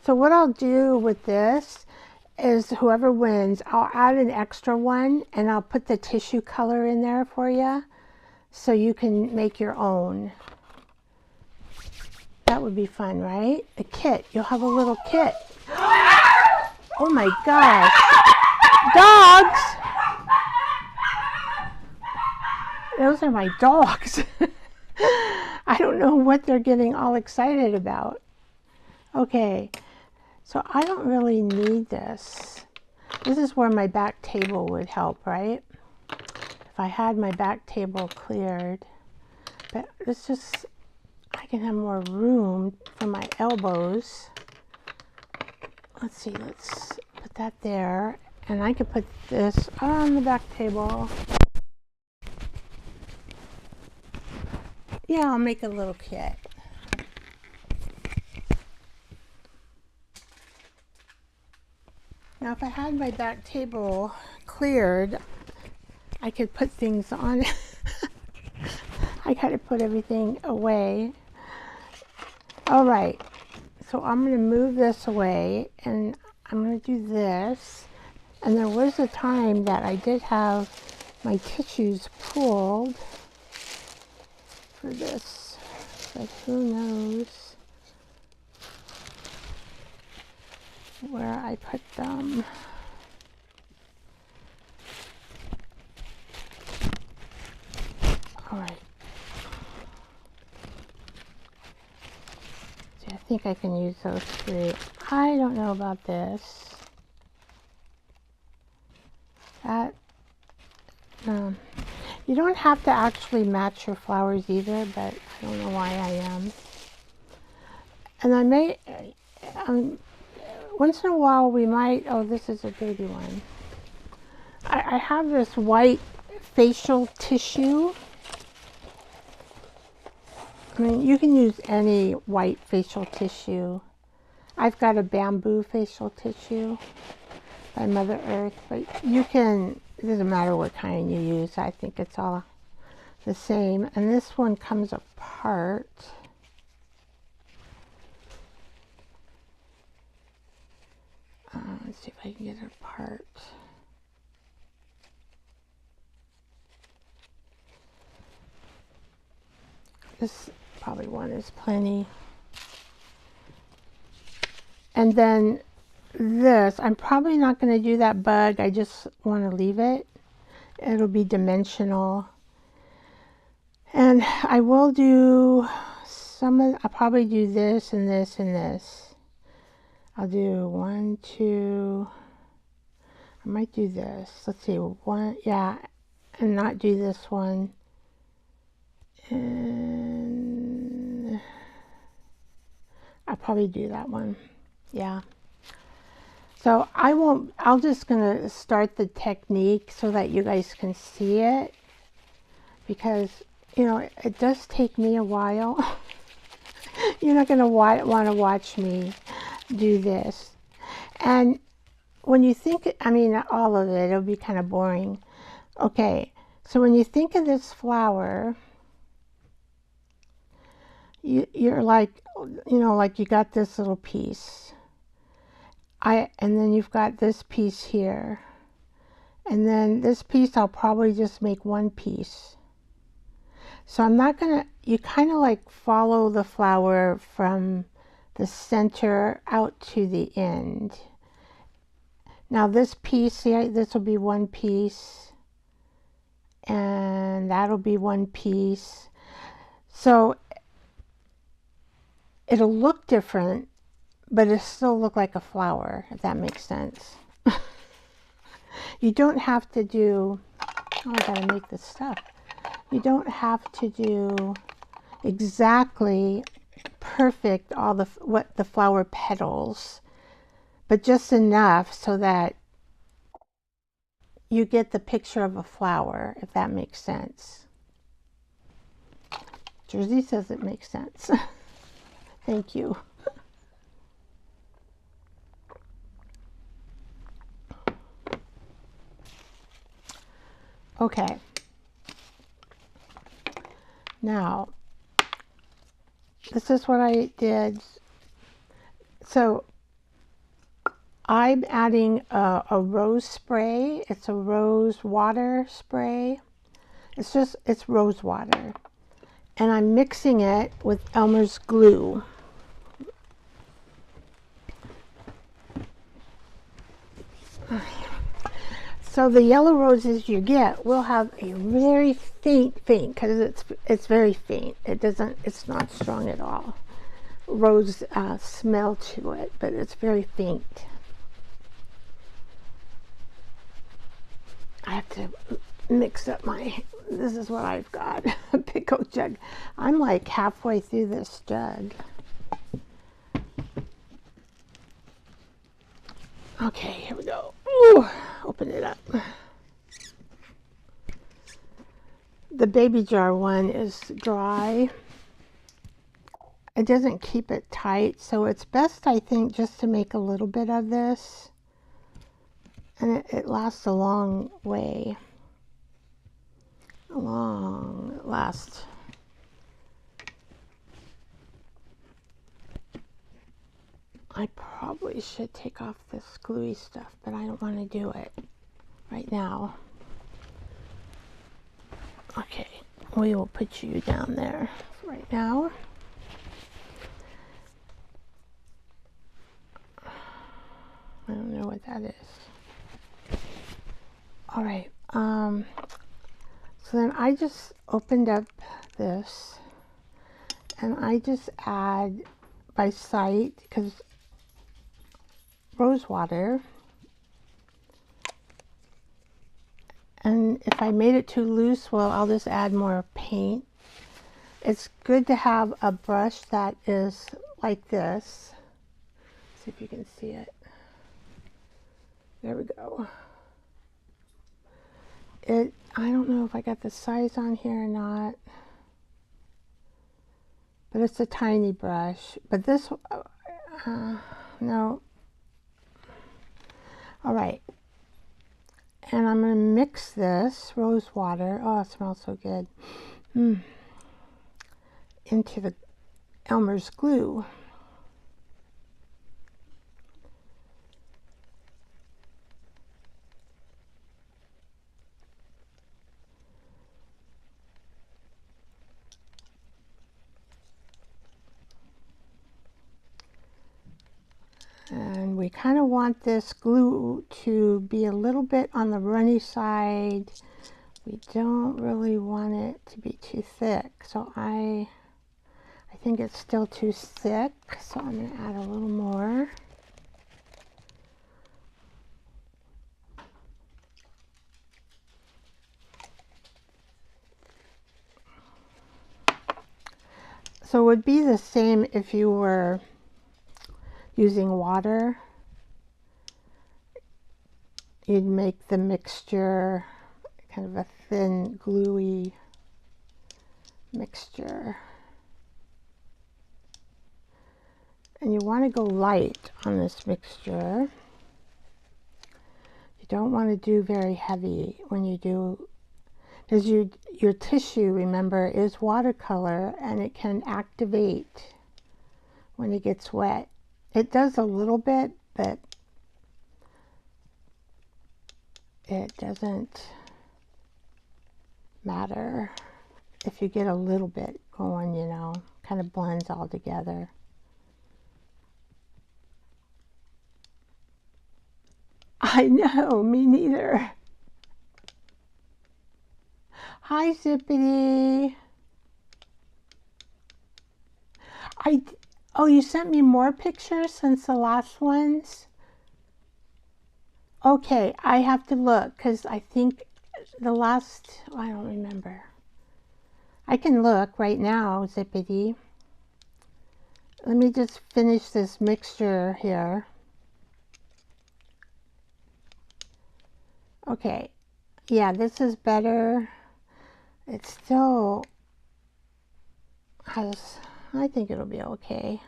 S1: So what I'll do with this is whoever wins, I'll add an extra one and I'll put the tissue color in there for you so you can make your own. That would be fun, right? A kit. You'll have a little kit. Oh my gosh. Dogs! Those are my dogs. I don't know what they're getting all excited about. Okay, so I don't really need this. This is where my back table would help, right? If I had my back table cleared. But it's just, I can have more room for my elbows. Let's see, let's put that there. And I could put this on the back table. Yeah, I'll make a little kit. Now, if I had my back table cleared, I could put things on it. I gotta put everything away. All right, so I'm gonna move this away and I'm gonna do this. And there was a time that I did have my tissues pulled for this, but who knows where I put them. All right. See, I think I can use those three. I don't know about this. That, you don't have to actually match your flowers either, but I don't know why I am. And I may, once in a while we might, oh, this is a dirty one. I have this white facial tissue. I mean, you can use any white facial tissue. I've got a bamboo facial tissue by Mother Earth, but you can, it doesn't matter what kind you use. I think it's all the same. And this one comes apart. Let's see if I can get it apart. This probably one is plenty. And then this, I'm probably not going to do that bug. I just want to leave it. It'll be dimensional. And I will do I'll probably do this and this and this. I'll do 1, 2, I might do this. Let's see, 1, yeah, and not do this one. And I'll probably do that one. Yeah. So I'll just gonna start the technique so that you guys can see it, because, you know, it does take me a while. You're not gonna want to watch me do this. And when you think, I mean, all of it, it'll be kind of boring. Okay, so when you think of this flower, you're like, you know, like you got this little piece. And then you've got this piece here. And then this piece, I'll probably just make one piece. So I'm not gonna, you kind of like follow the flower from the center out to the end. Now this piece, see, this will be one piece, and that'll be one piece. So it'll look different, but it'll still look like a flower, if that makes sense. You don't have to do, oh, I gotta make this stuff. You don't have to do exactly perfect all the what the flower petals, but just enough so that you get the picture of a flower, if that makes sense. Jersey says it makes sense. Thank you. Okay. Now, this is what I did. So I'm adding a rose spray. It's a rose water spray. It's rose water. And I'm mixing it with Elmer's glue. So the yellow roses you get will have a very faint, because it's very faint. It's not strong at all. Rose smell to it, but it's very faint. I have to mix up this is what I've got, a pickle jug. I'm like halfway through this jug. Okay, here we go. Ooh, open it up. The baby jar one is dry. It doesn't keep it tight, so it's best, I think, just to make a little bit of this. And it lasts a long way. It lasts. I probably should take off this gluey stuff, but I don't want to do it right now. Okay, we will put you down there right now. I don't know what that is. All right, so then I just opened up this, and I just add by sight, because rose water. And if I made it too loose, well, I'll just add more paint. It's good to have a brush that is like this. Let's see if you can see it. There we go. I don't know if I got the size on here or not, but it's a tiny brush. But this, no. All right. And I'm going to mix this rose water. Oh, it smells so good. Into the Elmer's glue. And we kind of want this glue to be a little bit on the runny side. We don't really want it to be too thick. So I think it's still too thick. So I'm going to add a little more. So it would be the same if you were using water. You'd make the mixture kind of a thin, gluey mixture. And you want to go light on this mixture. You don't want to do very heavy when you do, because your tissue, remember, is watercolor and it can activate when it gets wet. It does a little bit, but it doesn't matter if you get a little bit going, you know, kind of blends all together. I know, me neither. Hi, Zippity. Oh, you sent me more pictures since the last ones? Okay, I have to look because I think the last, I don't remember. I can look right now, Zippity. Let me just finish this mixture here. Okay, yeah, this is better. It still has, I think it'll be okay.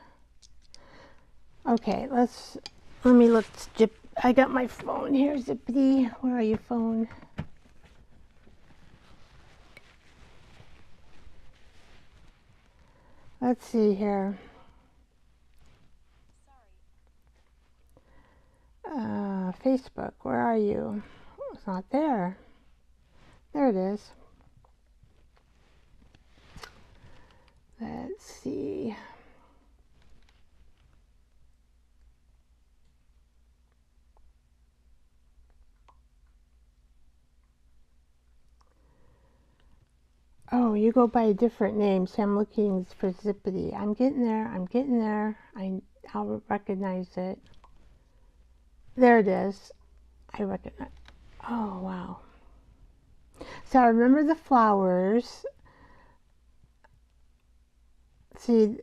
S1: Okay, let me look. I got my phone here, Zippity. Where are you, phone? Let's see here. Facebook, where are you? It's not there. There it is. Let's see. Oh, you go by a different name, so I'm looking for Zippity. I'm getting there. I'm getting there. I'll recognize it. There it is. I recognize. Oh, wow. So I remember the flowers. See,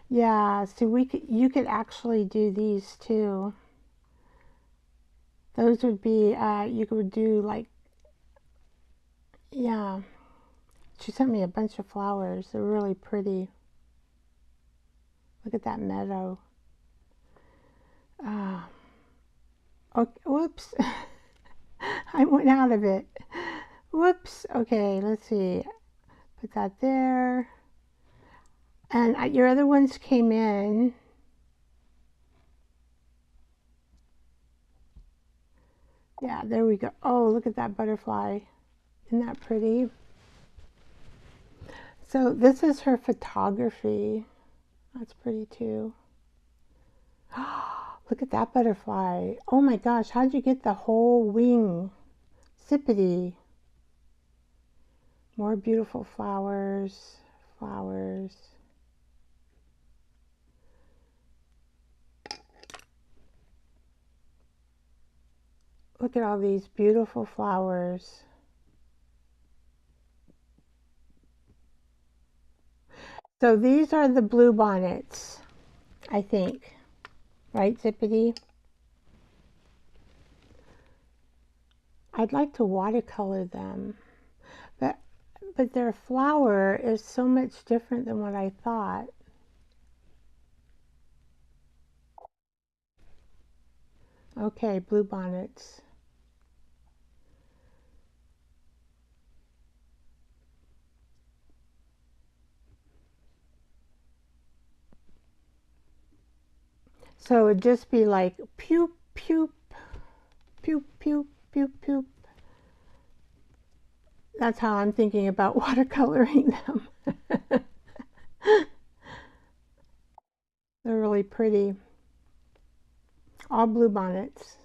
S1: yeah, see, you could actually do these too. Those would be, you could do like, yeah. She sent me a bunch of flowers. They're really pretty. Look at that meadow. Okay, whoops. I went out of it. Whoops. Okay, let's see. Put that there. And your other ones came in. Yeah, there we go. Oh, look at that butterfly. Isn't that pretty? So this is her photography. That's pretty too. Look at that butterfly. Oh my gosh, how'd you get the whole wing? Zippity. More beautiful flowers. Flowers. Look at all these beautiful flowers. So these are the blue bonnets, I think. Right, Zippity? I'd like to watercolor them, but their flower is so much different than what I thought. Okay, blue bonnets. So it'd just be like pew, pew, pew, pew, pew, pew. That's how I'm thinking about watercoloring them. They're really pretty. All blue bonnets.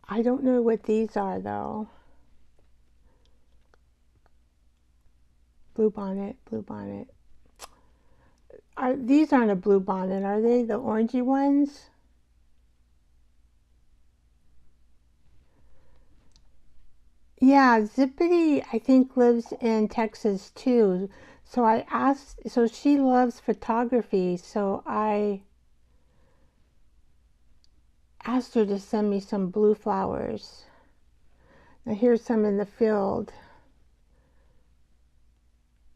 S1: I don't know what these are though. Blue bonnet, blue bonnet. These aren't a blue bonnet, are they? The orangey ones? Yeah, Zippity, I think, lives in Texas too. So I asked, so she loves photography, so I asked her to send me some blue flowers. Now here's some in the field.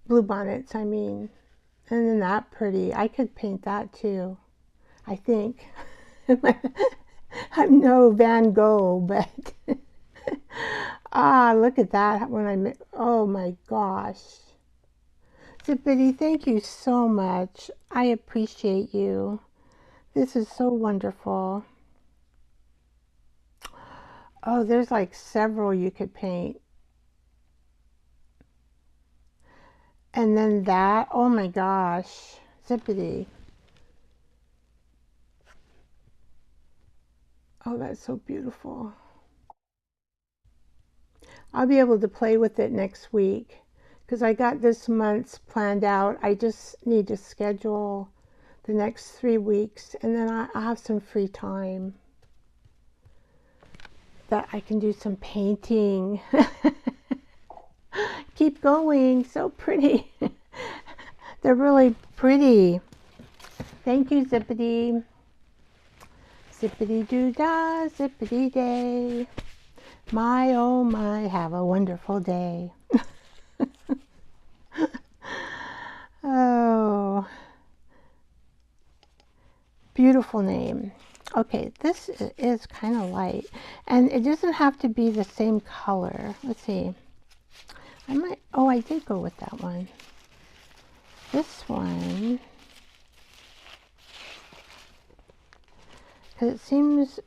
S1: Blue bonnets, I mean. Isn't that pretty? I could paint that too, I think. I'm no Van Gogh, but ah, look at that when I oh my gosh. Zippity, thank you so much. I appreciate you. This is so wonderful. Oh, there's like several you could paint. And then that, oh my gosh, Zippity. Oh, that's so beautiful. I'll be able to play with it next week because I got this month's planned out. I just need to schedule the next 3 weeks and then I'll have some free time that I can do some painting. Keep going, so pretty. They're really pretty. Thank you, Zippity. Zippity doo dah, zippity day. My oh my, have a wonderful day. Oh, beautiful name. Okay, this is kind of light, and it doesn't have to be the same color. Let's see. I might, oh, I did go with that one. This one, because it seems,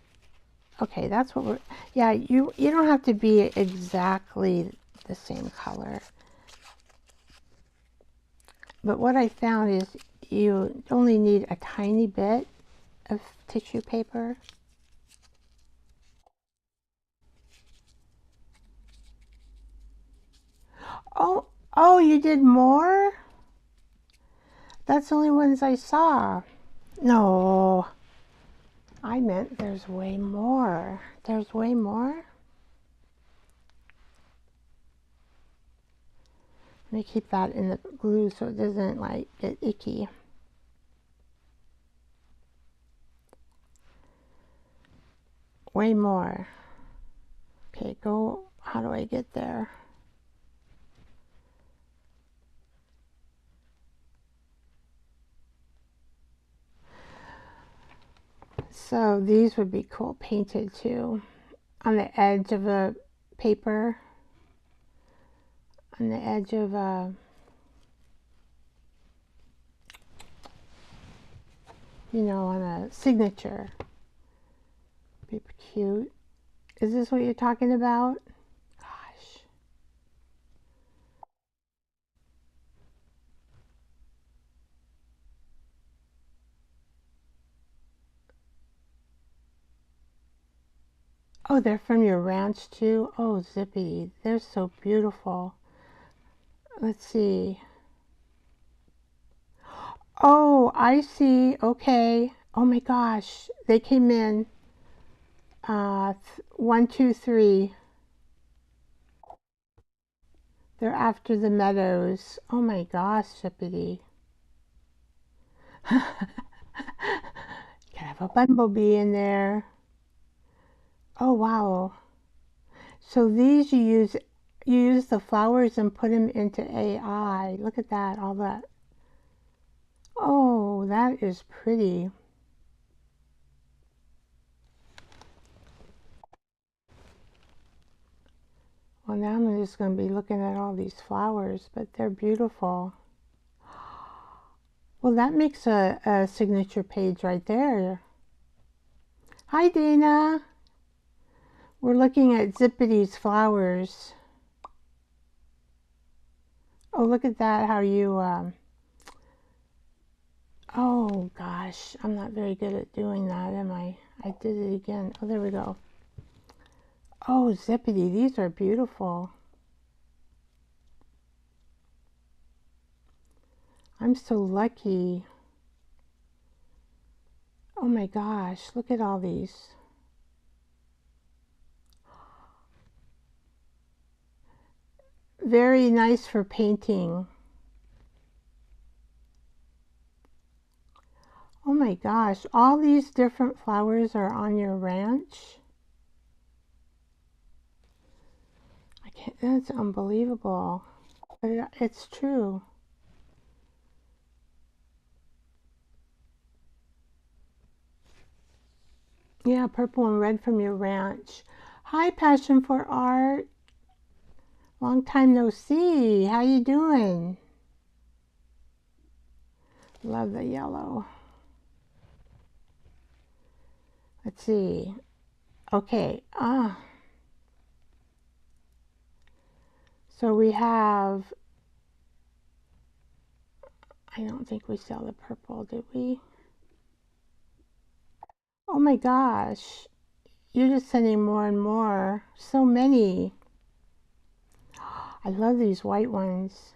S1: okay, that's what we're, yeah, you don't have to be exactly the same color. But what I found is you only need a tiny bit of tissue paper. Oh, you did more? That's the only ones I saw. No, I meant there's way more. There's way more? Let me keep that in the glue so it doesn't like get icky. Way more. Okay, go, how do I get there? So these would be cool painted too. On the edge of a paper. On the edge of a, you know, on a signature. Be cute. Is this what you're talking about? Gosh. Oh, they're from your ranch too? Oh, Zippy, they're so beautiful. Let's see. Oh, I see. Okay. Oh my gosh. They came in 1, 2, 3. They're after the meadows. Oh my gosh, Zippity. Can have a bumblebee in there. Oh wow. So these you use the flowers and put them into AI. Look at that, all that. Oh, that is pretty. Well, now I'm just going to be looking at all these flowers, but they're beautiful. Well, that makes a signature page right there. Hi, Dana. We're looking at Zippity's flowers. Oh, look at that, how you Oh gosh, I'm not very good at doing that, am I? I did it again. Oh, there we go. Oh, zippity, these are beautiful. I'm so lucky. Oh my gosh, look at all these. Very nice for painting. Oh my gosh, all these different flowers are on your ranch. I can't, that's unbelievable. But it's true. Yeah, purple and red from your ranch. Hi, Passion for Art. Long time no see. How you doing? Love the yellow. Let's see. Okay. So we have, I don't think we saw the purple, did we? Oh my gosh. You're just sending more and more. So many. I love these white ones.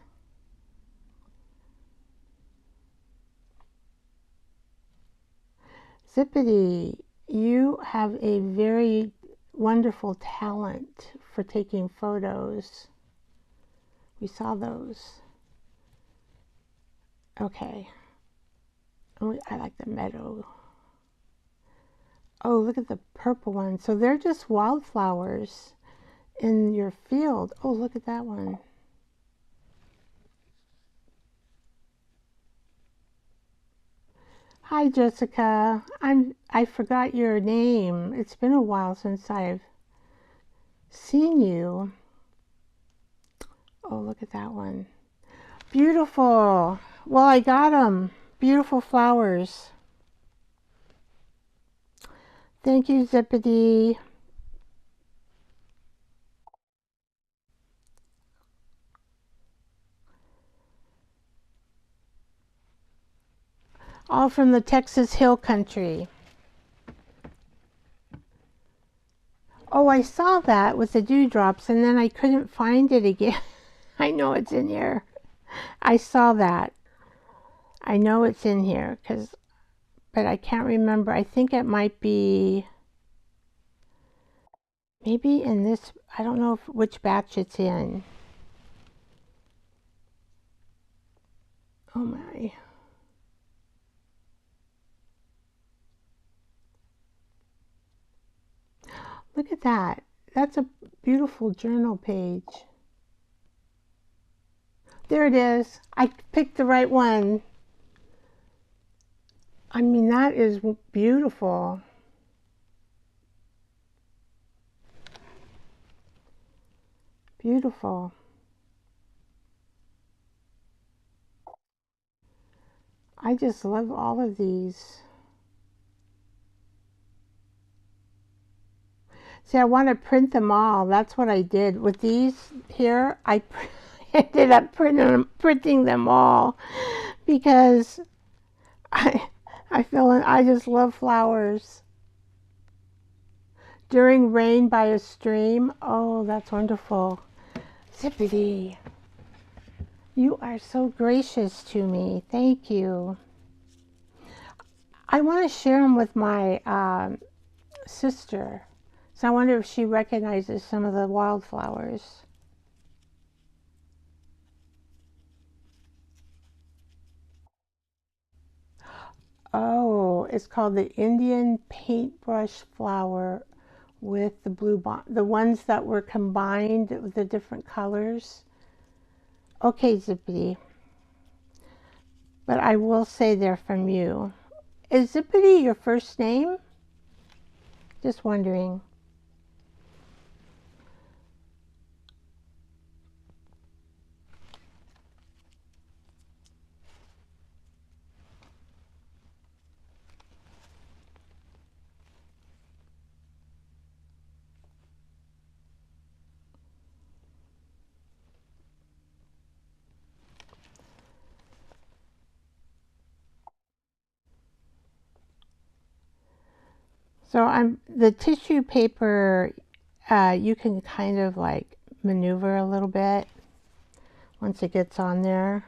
S1: Zippity, you have a very wonderful talent for taking photos. We saw those. Okay. Oh, I like the meadow. Oh, look at the purple one. So they're just wildflowers in your field. Oh, look at that one. Hi, Jessica. I forgot your name. It's been a while since I've seen you. Oh, look at that one. Beautiful. Well, I got them. Beautiful flowers. Thank you, Zippity. All from the Texas Hill Country. Oh, I saw that with the dewdrops, and then I couldn't find it again. I know it's in here. I saw that. I know it's in here, but I can't remember. I think it might be maybe in this. I don't know which batch it's in. Oh my. Look at that. That's a beautiful journal page. There it is. I picked the right one. I mean, that is beautiful. Beautiful. I just love all of these. See, I want to print them all. That's what I did. With these here, I ended up printing them all because I feel I just love flowers. During rain by a stream. Oh, that's wonderful. Zippity. You are so gracious to me. Thank you. I want to share them with my sister. So I wonder if she recognizes some of the wildflowers. Oh, it's called the Indian paintbrush flower with the blue the ones that were combined with the different colors. Okay, Zippity. But I will say they're from you. Is Zippity your first name? Just wondering. So the tissue paper, you can kind of like maneuver a little bit once it gets on there.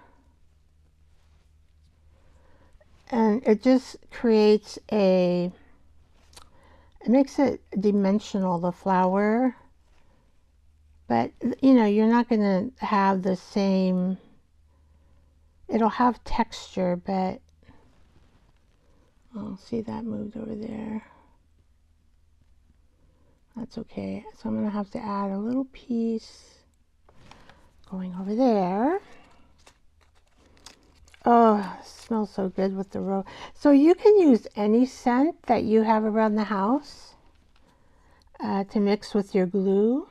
S1: And it just creates it makes it dimensional, the flower. But, you know, you're not going to have the same, it'll have texture, but, oh, see that moved over there. That's okay. So I'm going to have to add a little piece going over there. Oh, it smells so good with the rose. So you can use any scent that you have around the house to mix with your glue.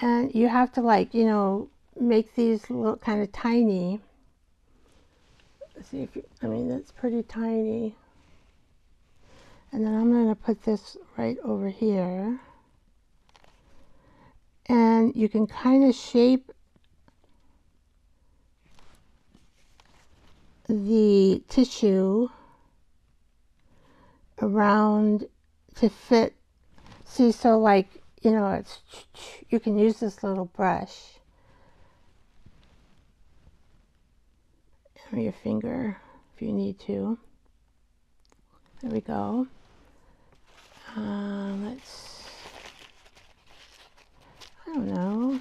S1: And you have to, like, you know, make these little kind of tiny. Let's see if you, I mean, it's pretty tiny. And then I'm going to put this right over here. And you can kind of shape the tissue around to fit. See, so like, you know, it's, you can use this little brush or your finger if you need to. There we go. Let's, I don't know,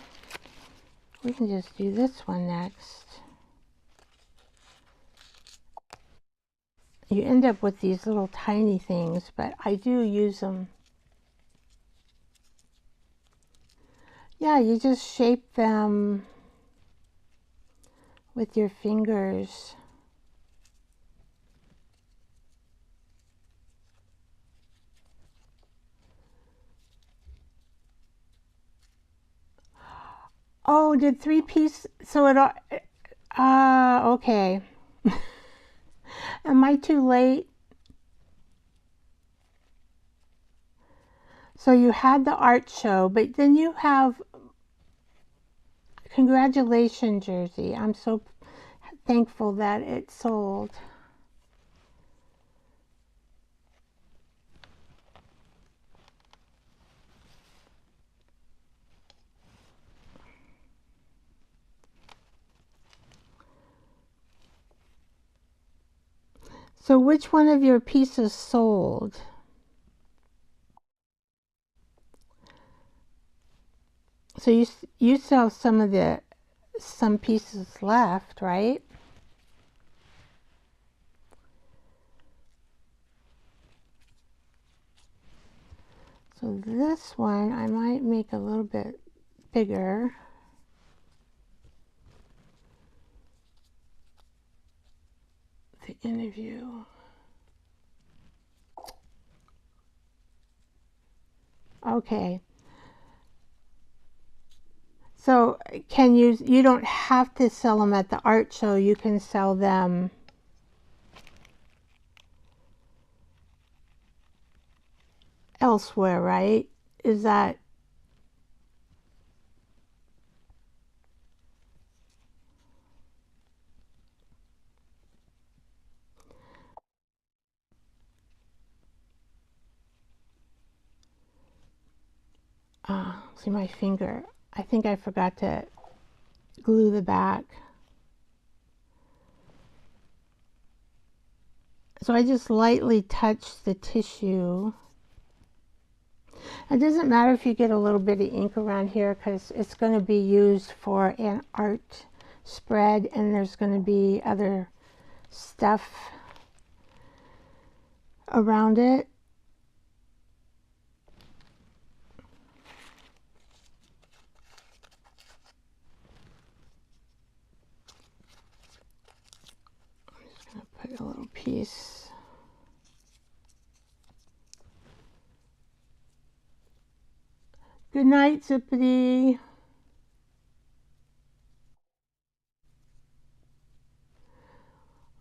S1: we can just do this one next. You end up with these little tiny things, but I do use them. Yeah, you just shape them with your fingers. Oh, did 3 pieces, so it, okay. Am I too late? So you had the art show, but then you have, congratulations, Jersey. I'm so thankful that it sold. So which one of your pieces sold? So you still have some pieces left, right? So this one I might make a little bit bigger. The interview. Okay. So can you don't have to sell them at the art show, you can sell them elsewhere, right? Is that, see my finger. I think I forgot to glue the back. So I just lightly touch the tissue. It doesn't matter if you get a little bit of ink around here because it's going to be used for an art spread and there's going to be other stuff around it. I'm just going to put a little piece. Good night, Zippity.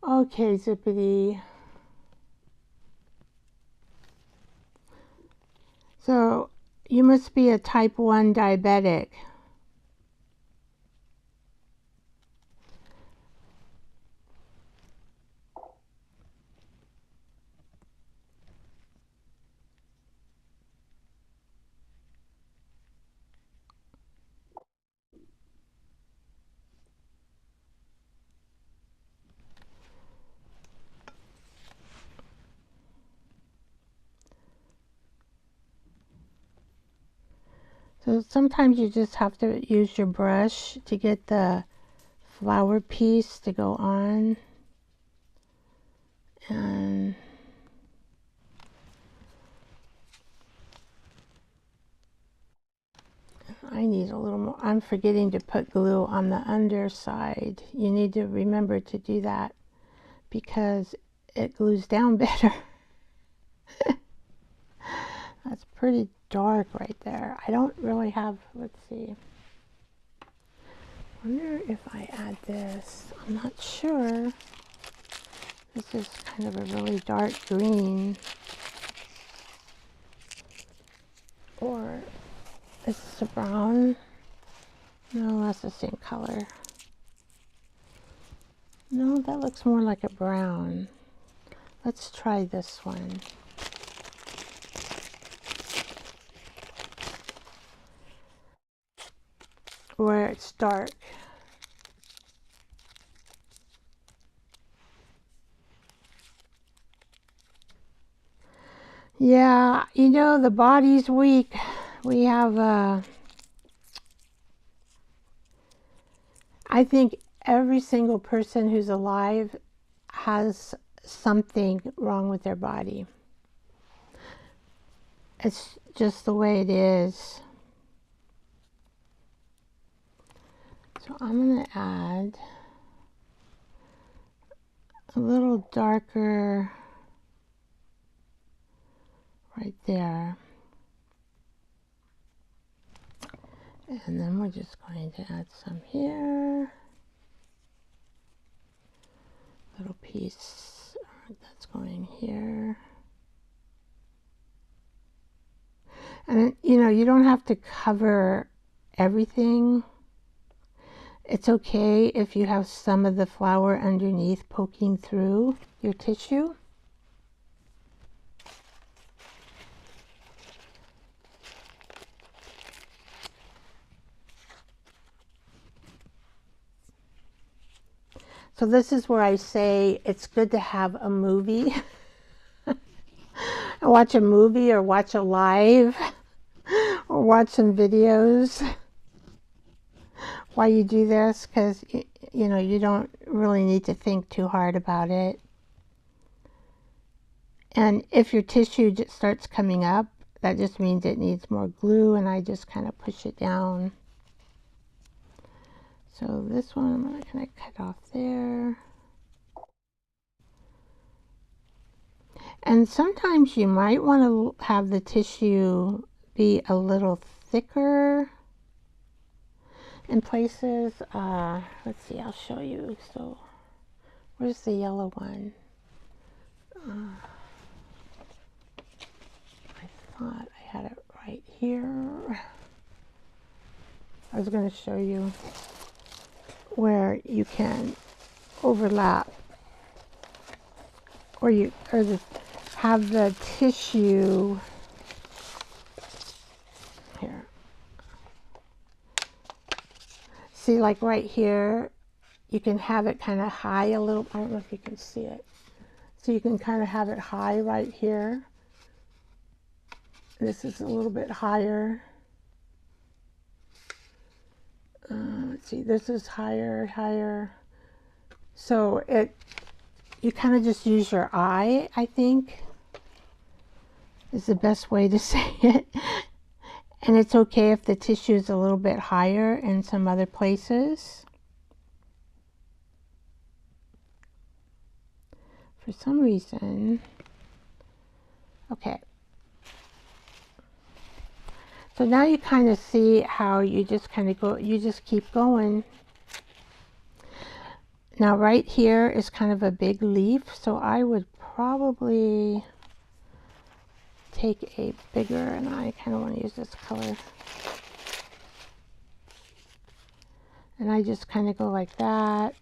S1: Okay, Zippity. So you must be a type 1 diabetic. So sometimes you just have to use your brush to get the flower piece to go on. And I need a little more. I'm forgetting to put glue on the underside. You need to remember to do that because it glues down better. That's pretty dark right there. I don't really have, let's see. I wonder if I add this. I'm not sure. This is kind of a really dark green. Or is this a brown? No, that's the same color. No, that looks more like a brown. Let's try this one. Where it's dark. Yeah, you know, the body's weak. We have, I think every single person who's alive has something wrong with their body. It's just the way it is. So I'm going to add a little darker right there. And then we're just going to add some here. Little piece that's going here. And you know, you don't have to cover everything. It's okay if you have some of the flower underneath poking through your tissue. So this is where I say it's good to have a movie. Watch a movie or watch a live or watch some videos while you do this, because you know, you don't really need to think too hard about it. And if your tissue just starts coming up, that just means it needs more glue, and I just kind of push it down. So this one I'm going to kind of cut off there. And sometimes you might want to have the tissue be a little thicker in places. Let's see, I'll show you. So where's the yellow one? I thought I had it right here. I was going to show you where you can overlap, or have the tissue here. See, like right here, you can have it kind of high a little. I don't know if you can see it. So you can kind of have it high right here. This is a little bit higher. Let's see, this is higher. So you kind of just use your eye, I think, is the best way to say it. And it's okay if the tissue is a little bit higher in some other places. For some reason, okay. So now you kind of see how you just kind of go, you just keep going. Now right here is kind of a big leaf, so I would probably take a bigger, and I kind of want to use this color. And I just kind of go like that.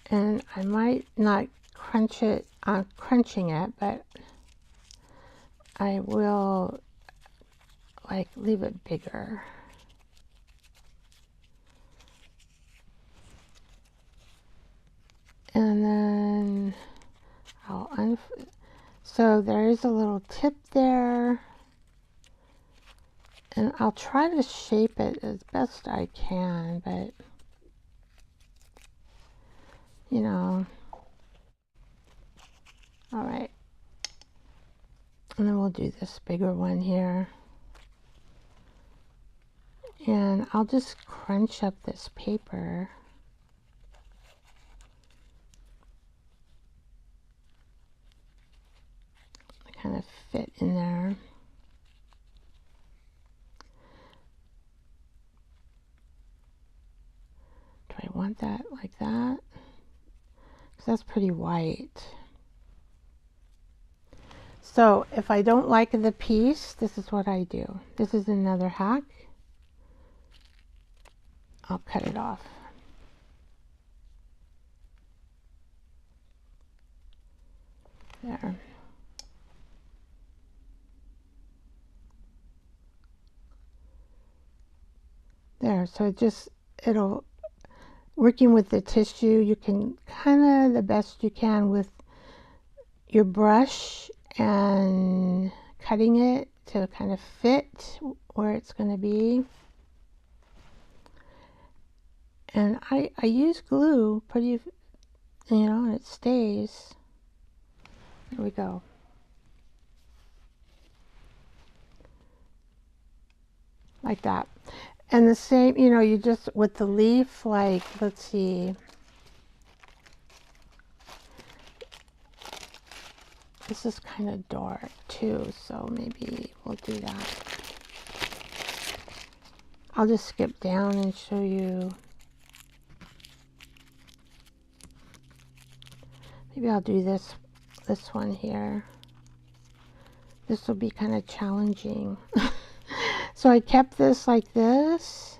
S1: And I might not crunch it, crunching it, but I will like leave it bigger. And then I'll So there is a little tip there, and I'll try to shape it as best I can, but you know, all right. And then we'll do this bigger one here. And I'll just crunch up this paper. Kind of fit in there. Do I want that like that? Because that's pretty white. So if I don't like the piece, this is what I do. This is another hack. I'll cut it off. There. There, so it'll, working with the tissue, you can kind of the best you can with your brush and cutting it to kind of fit where it's going to be. And I use glue pretty, you know, and it stays. There we go. Like that. And the same, you know, you just, with the leaf, like, let's see. This is kind of dark too, so maybe we'll do that. I'll just skip down and show you. Maybe I'll do this one here. This will be kind of challenging. So I kept this like this.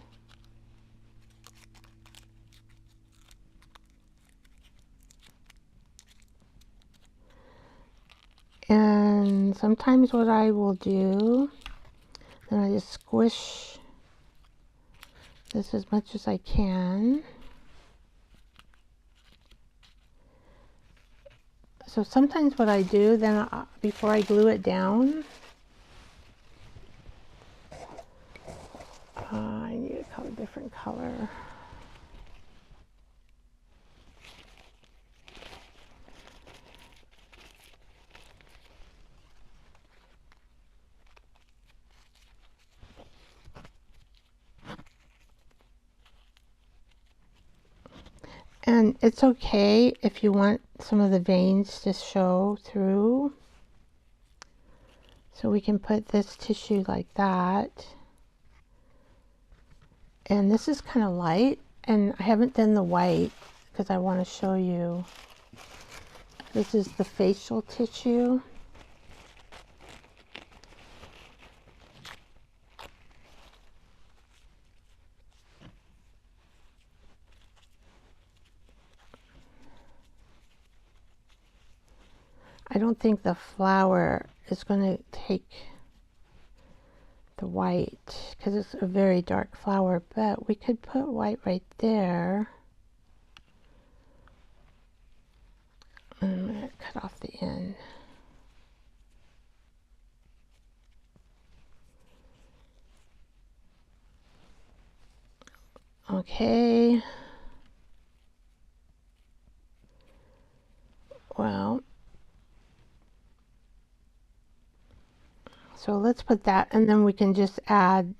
S1: And sometimes what I will do, then I just squish this as much as I can. So sometimes what I do, then before I glue it down, I need a different color. And it's okay if you want some of the veins to show through. So we can put this tissue like that. And this is kind of light, and I haven't done the white because I want to show you. This is the facial tissue. I don't think the flower is going to take the white because it's a very dark flower, but we could put white right there. I'm going to cut off the end. Okay. Well, so let's put that, and then we can just add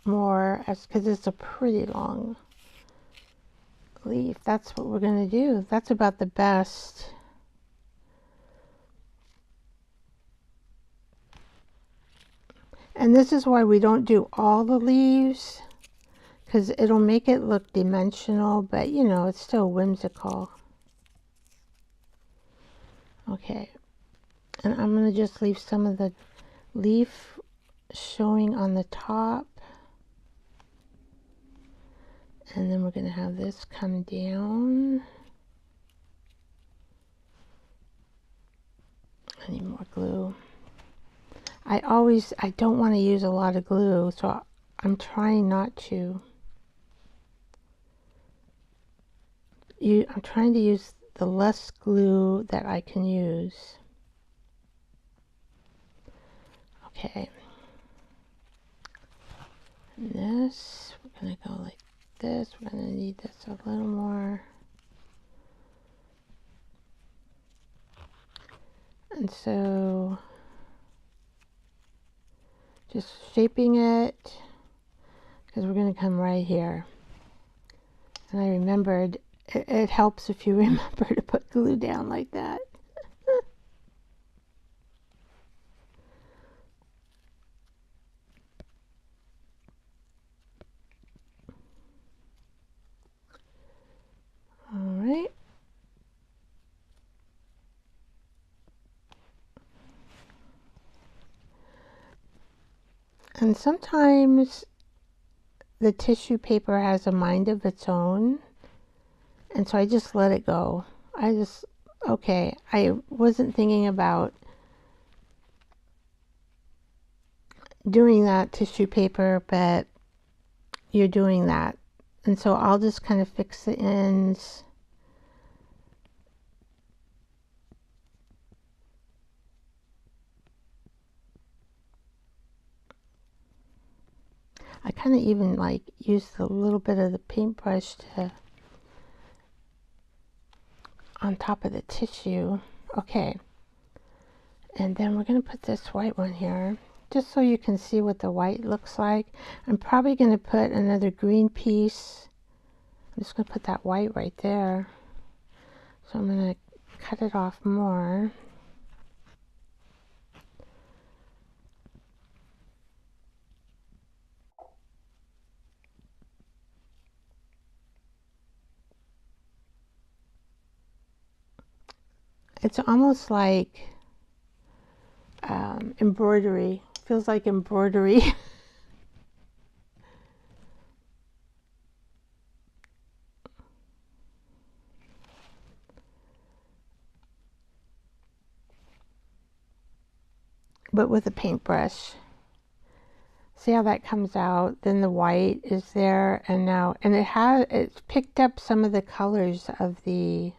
S1: more, as because it's a pretty long leaf. That's what we're going to do. That's about the best. And this is why we don't do all the leaves, because it'll make it look dimensional, but you know, it's still whimsical. Okay, and I'm going to just leave some of the leaf showing on the top, and then we're going to have this come down. I need more glue. I don't want to use a lot of glue, so I'm trying not to. I'm trying to use the less glue that I can use. Okay. And this, we're going to go like this. We're going to need this a little more. And so just shaping it, because we're going to come right here. And I remembered, it helps if you remember to put glue down like that. All right. And sometimes the tissue paper has a mind of its own, and so I just let it go. Okay, I wasn't thinking about doing that tissue paper, but you're doing that. And so I'll just kind of fix the ends. I kind of even like used a little bit of the paintbrush to on top of the tissue. Okay, and then we're going to put this white one here just so you can see what the white looks like. I'm probably going to put another green piece. I'm just going to put that white right there. So I'm going to cut it off more. It's almost like embroidery. Feels like embroidery. But with a paintbrush. See how that comes out? Then the white is there, and now, and it's picked up some of the colors of the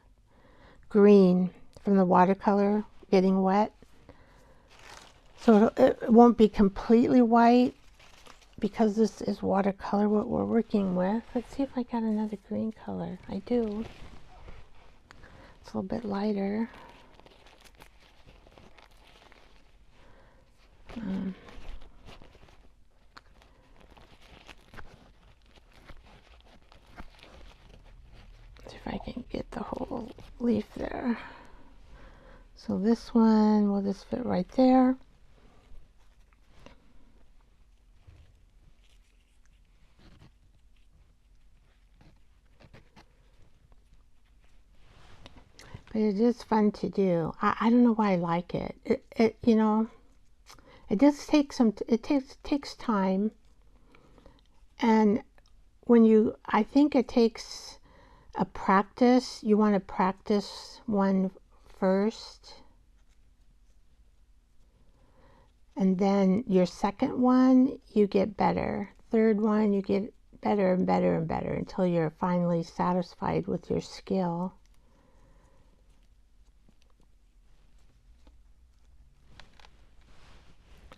S1: green from the watercolor getting wet. So it won't be completely white because this is watercolor, what we're working with. Let's see if I got another green color. I do. It's a little bit lighter. See if I can get the whole leaf there. So this one will just fit right there. But it is fun to do. I don't know why I like it. You know, it does take it takes time. And I think it takes a practice. You want to practice one first. And then your second one, you get better. Third one, you get better and better and better until you're finally satisfied with your skill.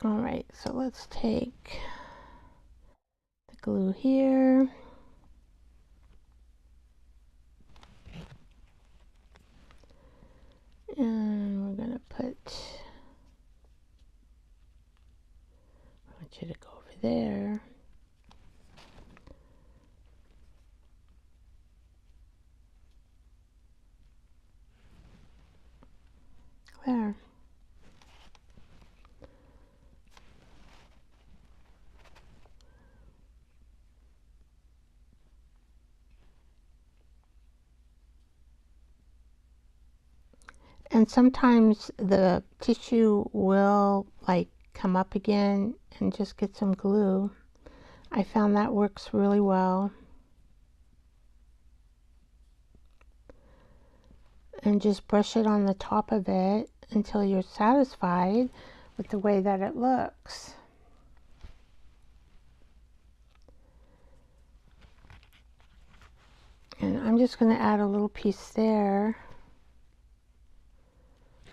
S1: All right, so let's take the glue here. And we're going to put, I want you to go over there. There. And sometimes the tissue will like come up again and just get some glue. I found that works really well. And just brush it on the top of it until you're satisfied with the way that it looks. And I'm just going to add a little piece there.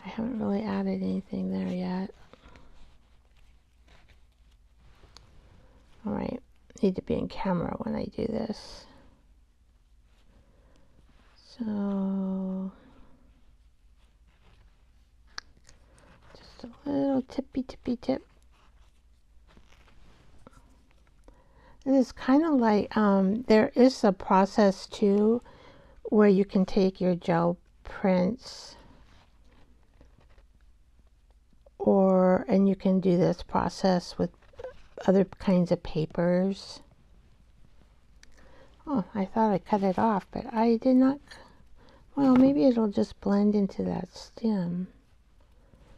S1: I haven't really added anything there yet. need to be in camera when I do this. So just a little tippy tip. It is kind of like, there is a process too where you can take your gel prints and you can do this process with other kinds of papers. Oh, I thought I cut it off, but I did not. Well, maybe it'll just blend into that stem.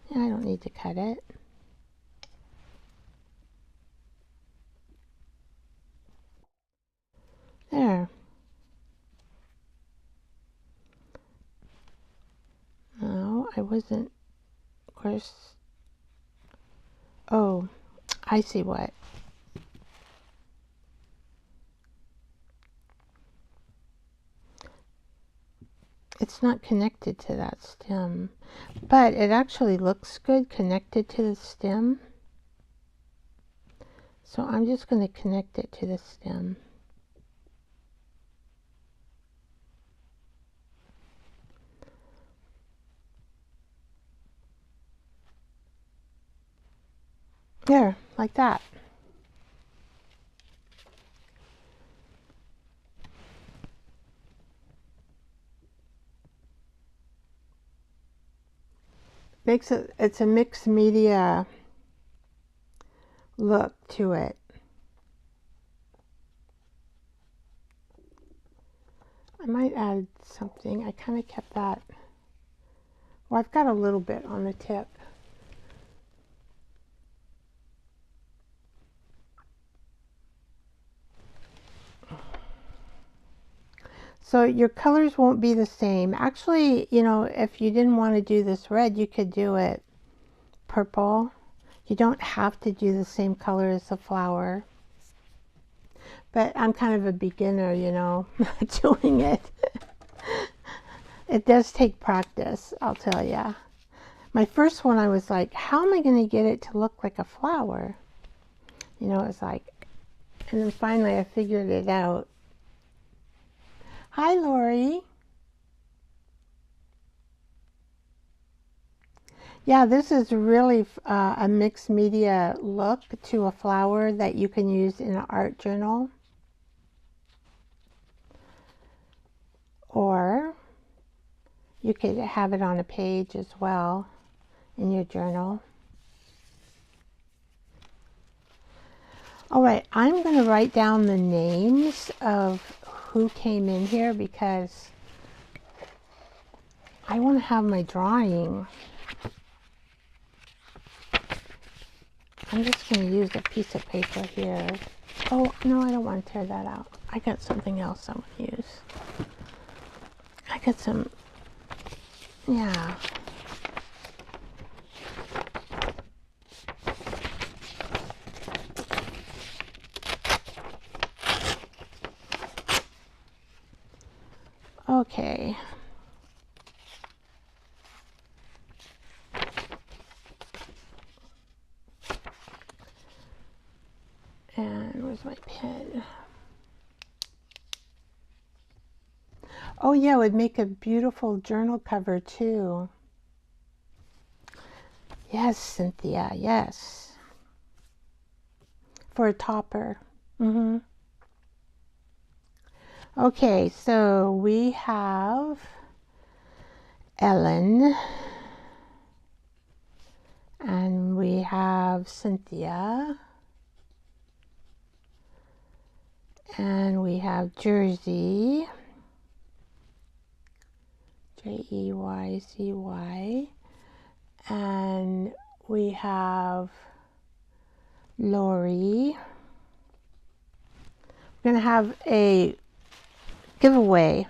S1: Yeah, I don't need to cut it. There. No, I wasn't. Of course. Oh, I see what. It's not connected to that stem, but it actually looks good connected to the stem. So I'm just going to connect it to the stem. There, like that. Makes it, it's a mixed media look to it. I might add something. I kind of kept that. Well, I've got a little bit on the tip. So your colors won't be the same. Actually, you know, if you didn't want to do this red, you could do it purple. You don't have to do the same color as the flower. But I'm kind of a beginner, you know, doing it. It does take practice, I'll tell you. My first one, I was like, how am I going to get it to look like a flower? You know, it's like, and then finally I figured it out. Hi, Lori. Yeah, this is really a mixed media look to a flower that you can use in an art journal. Or you could have it on a page as well in your journal. All right, I'm going to write down the names of who came in here because I want to have my drawing. I'm just going to use a piece of paper here. Oh, no, I don't want to tear that out. I got something else I want to use. I got some, yeah. Okay. And where's my pen? Oh yeah, it would make a beautiful journal cover too. Yes, Cynthia, yes. For a topper. Mm-hmm. Okay, so we have Ellen. And we have Cynthia. And we have Jersey. Jeycy. And we have Lori. We're going to have a giveaway.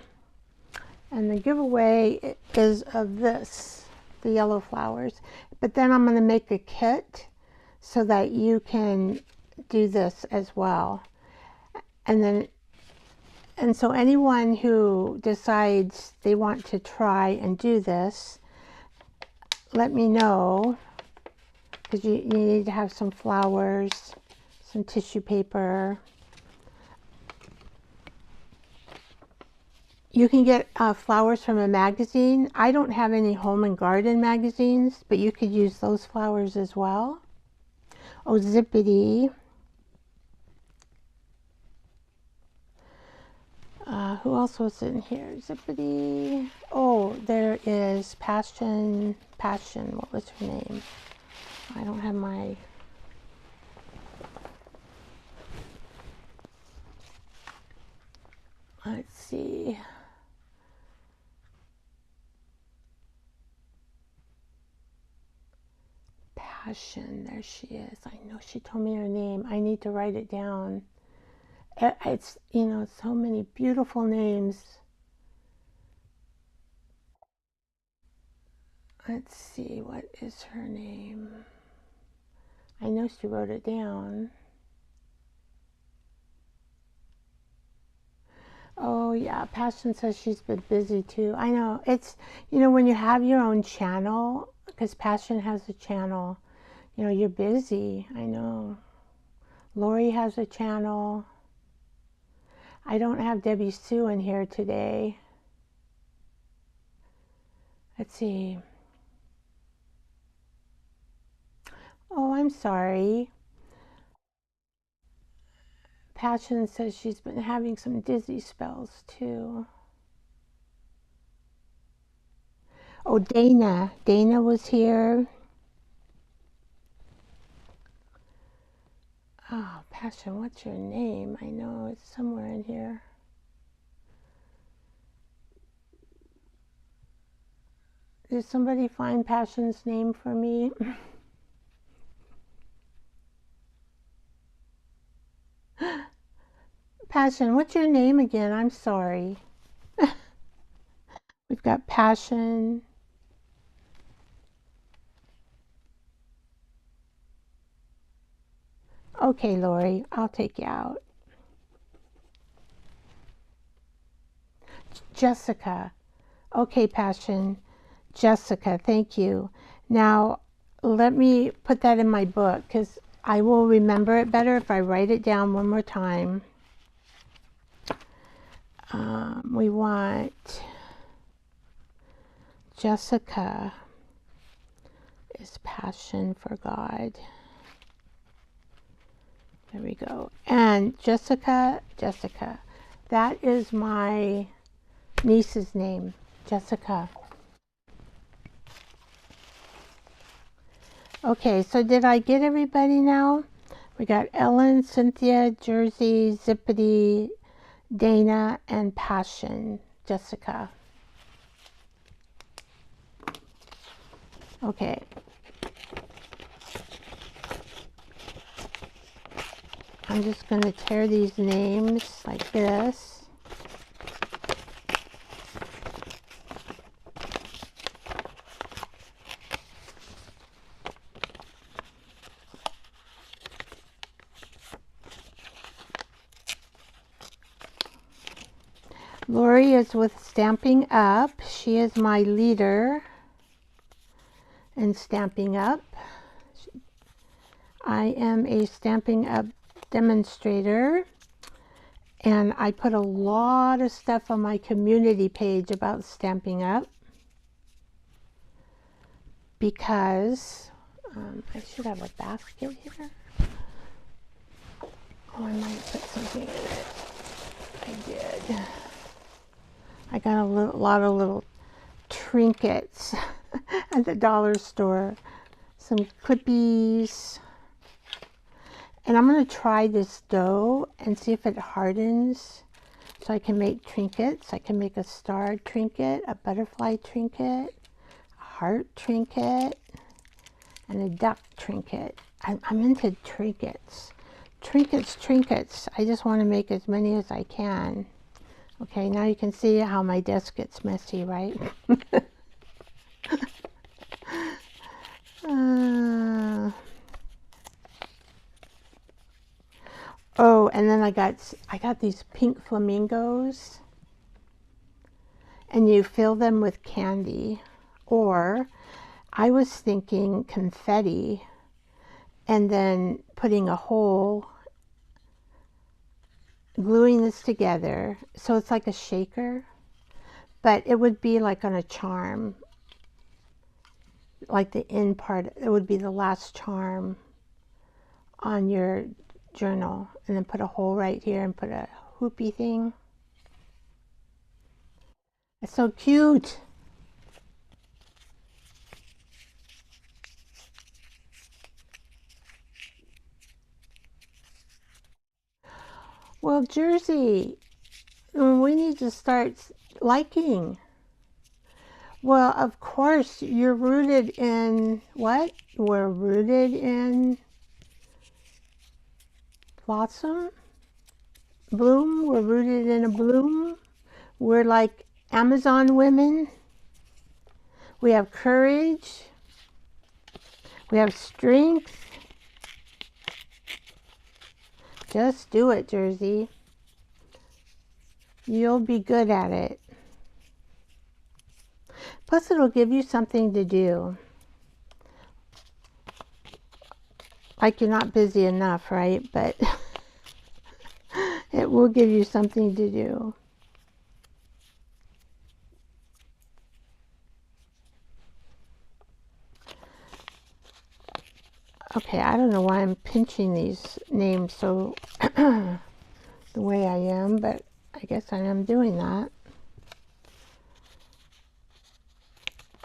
S1: And the giveaway is of this, the yellow flowers. But then I'm going to make a kit so that you can do this as well. And so anyone who decides they want to try and do this, let me know, because you need to have some flowers, some tissue paper, You can get flowers from a magazine. I don't have any home and garden magazines, but you could use those flowers as well. Oh, Zippity. Who else was in here? Zippity. Oh, there is Passion. Passion. What was her name? I don't have my... Let's see. Passion. There she is. I know she told me her name. I need to write it down. It's, you know, so many beautiful names. Let's see, what is her name? I know she wrote it down. Oh yeah, Passion says she's been busy too. I know, it's, you know, when you have your own channel, because Passion has a channel, you know, you're busy. I know. Lori has a channel. I don't have Debbie Sue in here today. Let's see. Oh, I'm sorry. Passion says she's been having some dizzy spells too. Oh, Dana. Dana was here. Oh, Passion, what's your name? I know it's somewhere in here. Did somebody find Passion's name for me? Passion, what's your name again? I'm sorry. We've got Passion. Okay, Lori, I'll take you out. Jessica. Okay, Passion. Jessica, thank you. Now, let me put that in my book because I will remember it better if I write it down one more time. We want Jessica is passion for God. There we go. And Jessica, that is my niece's name, Jessica. Okay, so did I get everybody now? We got Ellen, Cynthia, Jersey, Zippity, Dana, and Passion, Jessica. Okay. I'm just going to tear these names like this. Lori is with Stamping Up. She is my leader in Stamping Up. I am a Stamping Up demonstrator, and I put a lot of stuff on my community page about Stamping Up because I should have a basket here. Oh, I might put something in it. I did. I got a lot of little trinkets at the dollar store. Some clippies. And I'm going to try this dough and see if it hardens so I can make trinkets. I can make a star trinket, a butterfly trinket, a heart trinket, and a duck trinket. I'm into trinkets. Trinkets. I just want to make as many as I can. Okay, now you can see how my desk gets messy, right? Oh, and then I got these pink flamingos, and you fill them with candy, or I was thinking confetti, and then putting a hole, gluing this together so it's like a shaker, but it would be like on a charm, like the end part. It would be the last charm on your journal, and then put a hole right here and put a hoopy thing. It's so cute. Well, Jersey, we need to start liking. Well, of course, you're rooted in what? We're rooted in blossom, bloom. We're rooted in a bloom. We're like Amazon women. We have courage. We have strength. Just do it, Jersey. You'll be good at it. Plus, it'll give you something to do. Like you're not busy enough, right? But it will give you something to do. Okay, I don't know why I'm pinching these names so the way I am, but I guess I am doing that.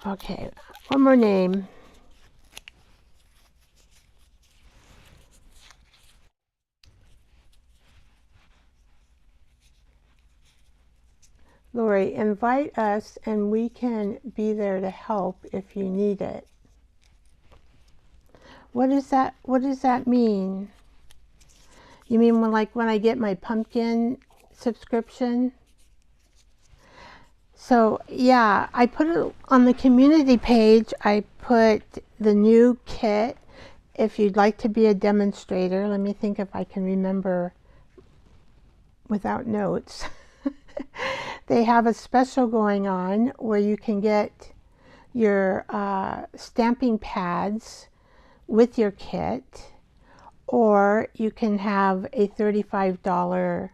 S1: Okay, one more name. Lori, invite us and we can be there to help if you need it. What does that mean? You mean when I get my pumpkin subscription? So yeah, I put it on the community page. I put the new kit. If you'd like to be a demonstrator, let me think if I can remember without notes. They have a special going on where you can get your stamping pads with your kit, or you can have a $35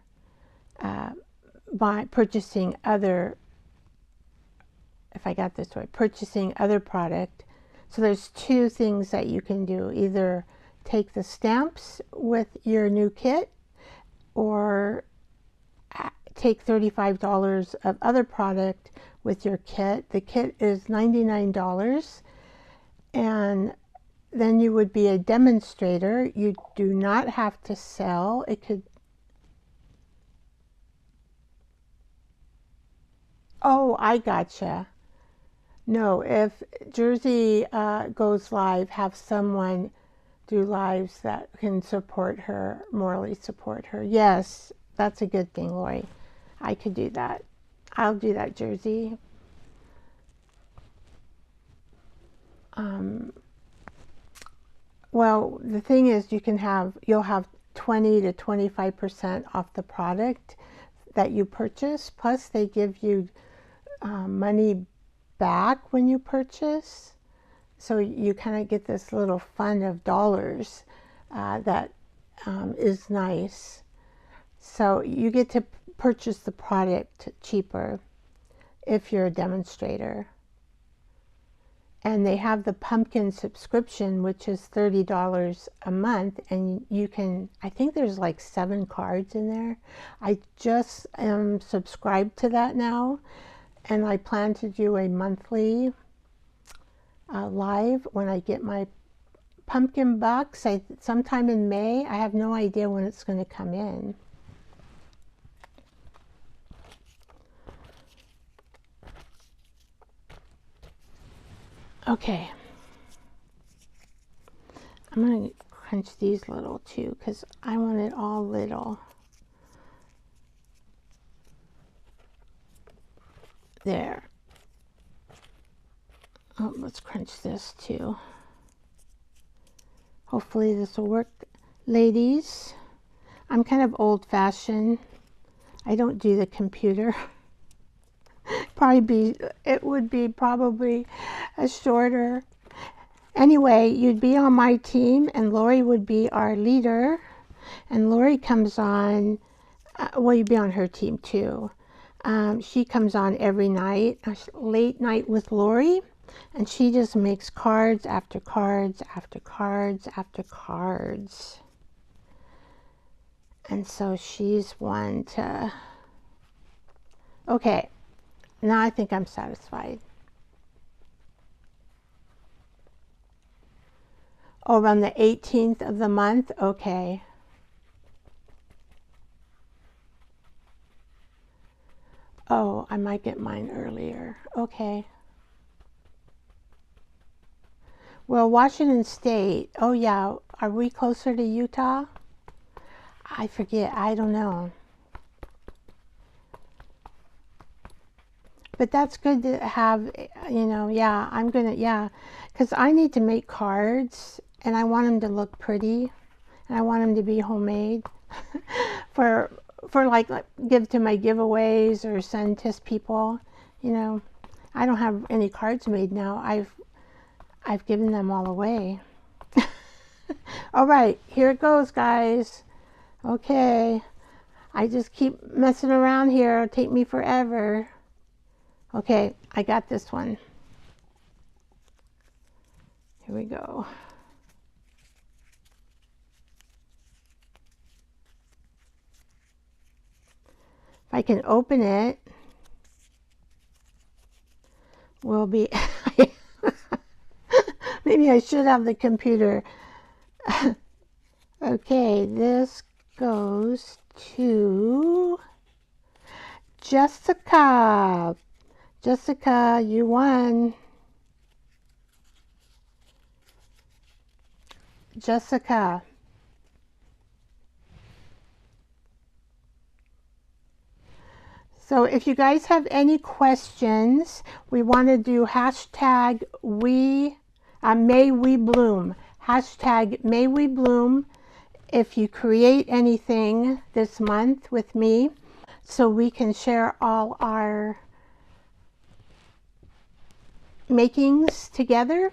S1: by purchasing other, if I got this right, purchasing other product. So there's two things that you can do. Either take the stamps with your new kit, or take $35 of other product with your kit. The kit is $99, and then you would be a demonstrator. You do not have to sell. It could... Oh, I gotcha. No, if Jersey goes live, have someone do lives that can support her, morally support her. Yes, that's a good thing, Lori. I could do that. I'll do that, Jersey. Well, the thing is, you'll have 20 to 25% off the product that you purchase. Plus, they give you money back when you purchase. So you kind of get this little fund of dollars that is nice. So you get to purchase the product cheaper if you're a demonstrator. And they have the pumpkin subscription, which is $30 a month, and you can, I think there's like 7 cards in there. I just am subscribed to that now, and I plan to do a monthly live when I get my pumpkin box. Sometime in May. I have no idea when it's going to come in. Okay, I'm going to crunch these little too because I want it all little. There. Oh, let's crunch this too. Hopefully this will work, ladies. I'm kind of old-fashioned. I don't do the computer. It would be probably a shorter. Anyway, you'd be on my team and Lori would be our leader, and Lori comes on, well, you'd be on her team too. She comes on every night, Late Night with Lori, and she just makes cards after cards after cards after cards. And so she's one to... Okay, now I think I'm satisfied. Oh, around the 18th of the month? Okay. Oh, I might get mine earlier. Okay. Well, Washington State. Oh, yeah. Are we closer to Utah? I forget. I don't know. But that's good to have, you know, yeah, I'm going to, yeah. Because I need to make cards, and I want them to look pretty, and I want them to be homemade for like give to my giveaways or send to people. You know, I don't have any cards made now. I've given them all away. All right, here it goes, guys. Okay, I just keep messing around here. It'll take me forever. Okay, I got this one. Here we go. If I can open it, we'll be... Maybe I should have the computer. Okay, this goes to Jessica. Jessica, you won. Jessica. So if you guys have any questions, we want to do hashtag May We Bloom. Hashtag May We Bloom if you create anything this month with me, so we can share all our makings together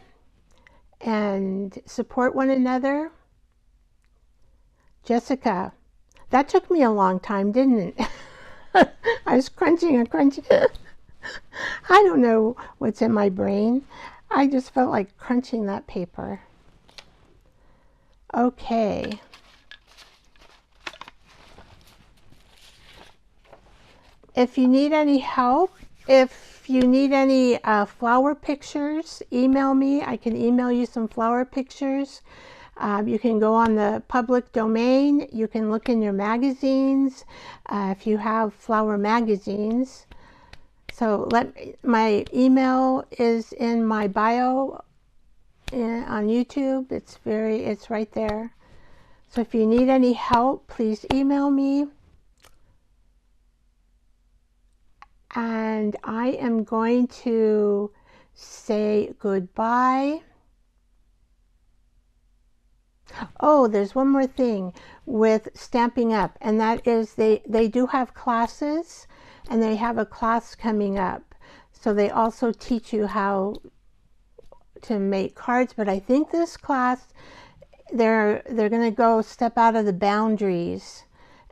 S1: and support one another. Jessica, that took me a long time, didn't it? I was crunching and crunching. I don't know what's in my brain. I just felt like crunching that paper. Okay. If you need any help, if you need any flower pictures, email me. I can email you some flower pictures. You can go on the public domain. You can look in your magazines if you have flower magazines. So my email is in my bio on YouTube. It's right there. So if you need any help, please email me. And I am going to say goodbye. Oh, there's one more thing with Stampin' Up, and that is they do have classes, and they have a class coming up. So they also teach you how to make cards, but I think this class, they're going to go step out of the boundaries,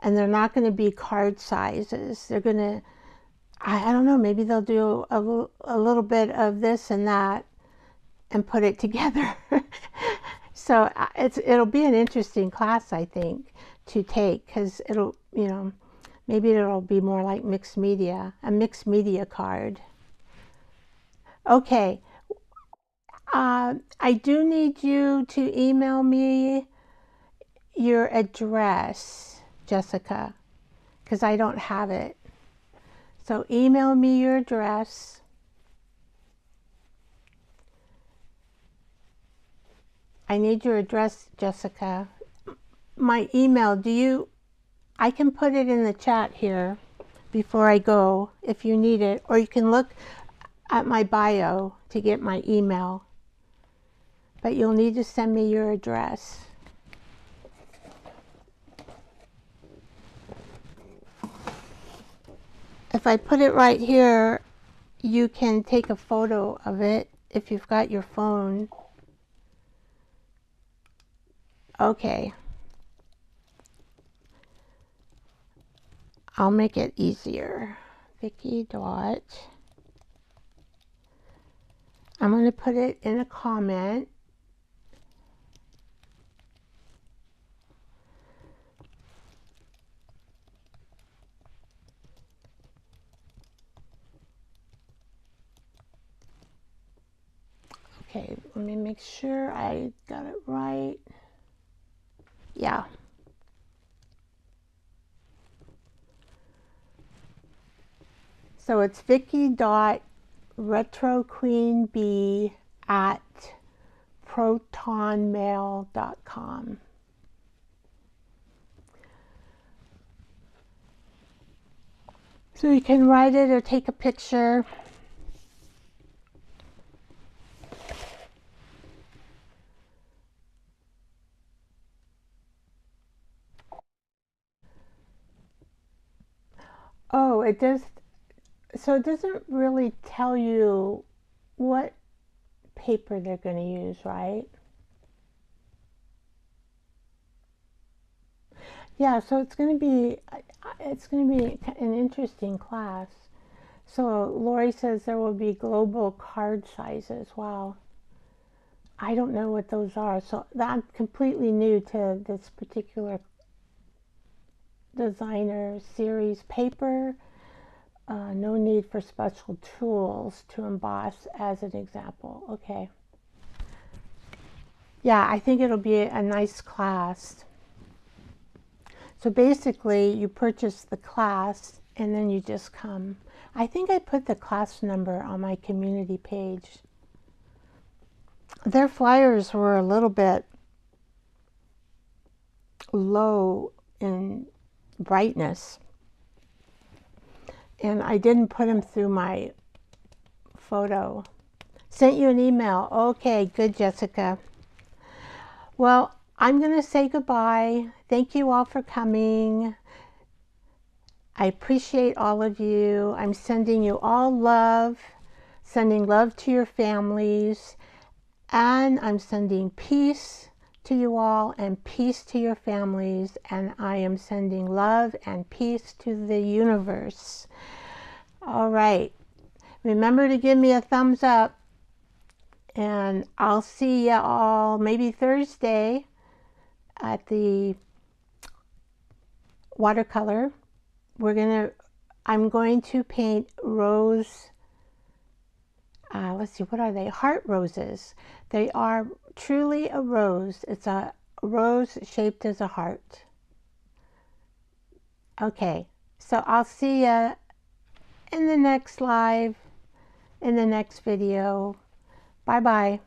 S1: and they're not going to be card sizes. They're going to, I don't know, maybe they'll do a little bit of this and that and put it together. So it'll be an interesting class, I think, to take, because it'll, you know, maybe it'll be more like mixed media, a mixed media card. Okay, I do need you to email me your address, Jessica, because I don't have it. So email me your address. I need your address, Jessica. My email, I can put it in the chat here before I go if you need it, or you can look at my bio to get my email. But you'll need to send me your address. If I put it right here, you can take a photo of it if you've got your phone. Okay. I'll make it easier Vicky dot. I'm going to put it in a comment. Okay, let me make sure I got it right. Yeah. So it's Vicky.RetroQueenBee@protonmail.com. So you can write it or take a picture. Oh, it does. So it doesn't really tell you what paper they're going to use, right? Yeah, so it's going to be an interesting class. So Lori says there will be global card sizes. Wow. I don't know what those are. So I'm completely new to this particular designer series. Paper, no need for special tools to emboss as an example. Okay. Yeah, I think it'll be a nice class. So basically you purchase the class and then you just come. I think I put the class number on my community page. Their flyers were a little bit low in brightness, and I didn't put them through my photo. Sent you an email. Okay, good, Jessica. Well, I'm going to say goodbye. Thank you all for coming. I appreciate all of you. I'm sending you all love, sending love to your families, and I'm sending peace to you all and peace to your families, and I am sending love and peace to the universe. All right. Remember to give me a thumbs up, and I'll see you all maybe Thursday at the watercolor. I'm going to paint rose, let's see, what are they? Heart roses. They are truly a rose. It's a rose shaped as a heart. Okay, so I'll see you in the next live, in the next video. Bye-bye.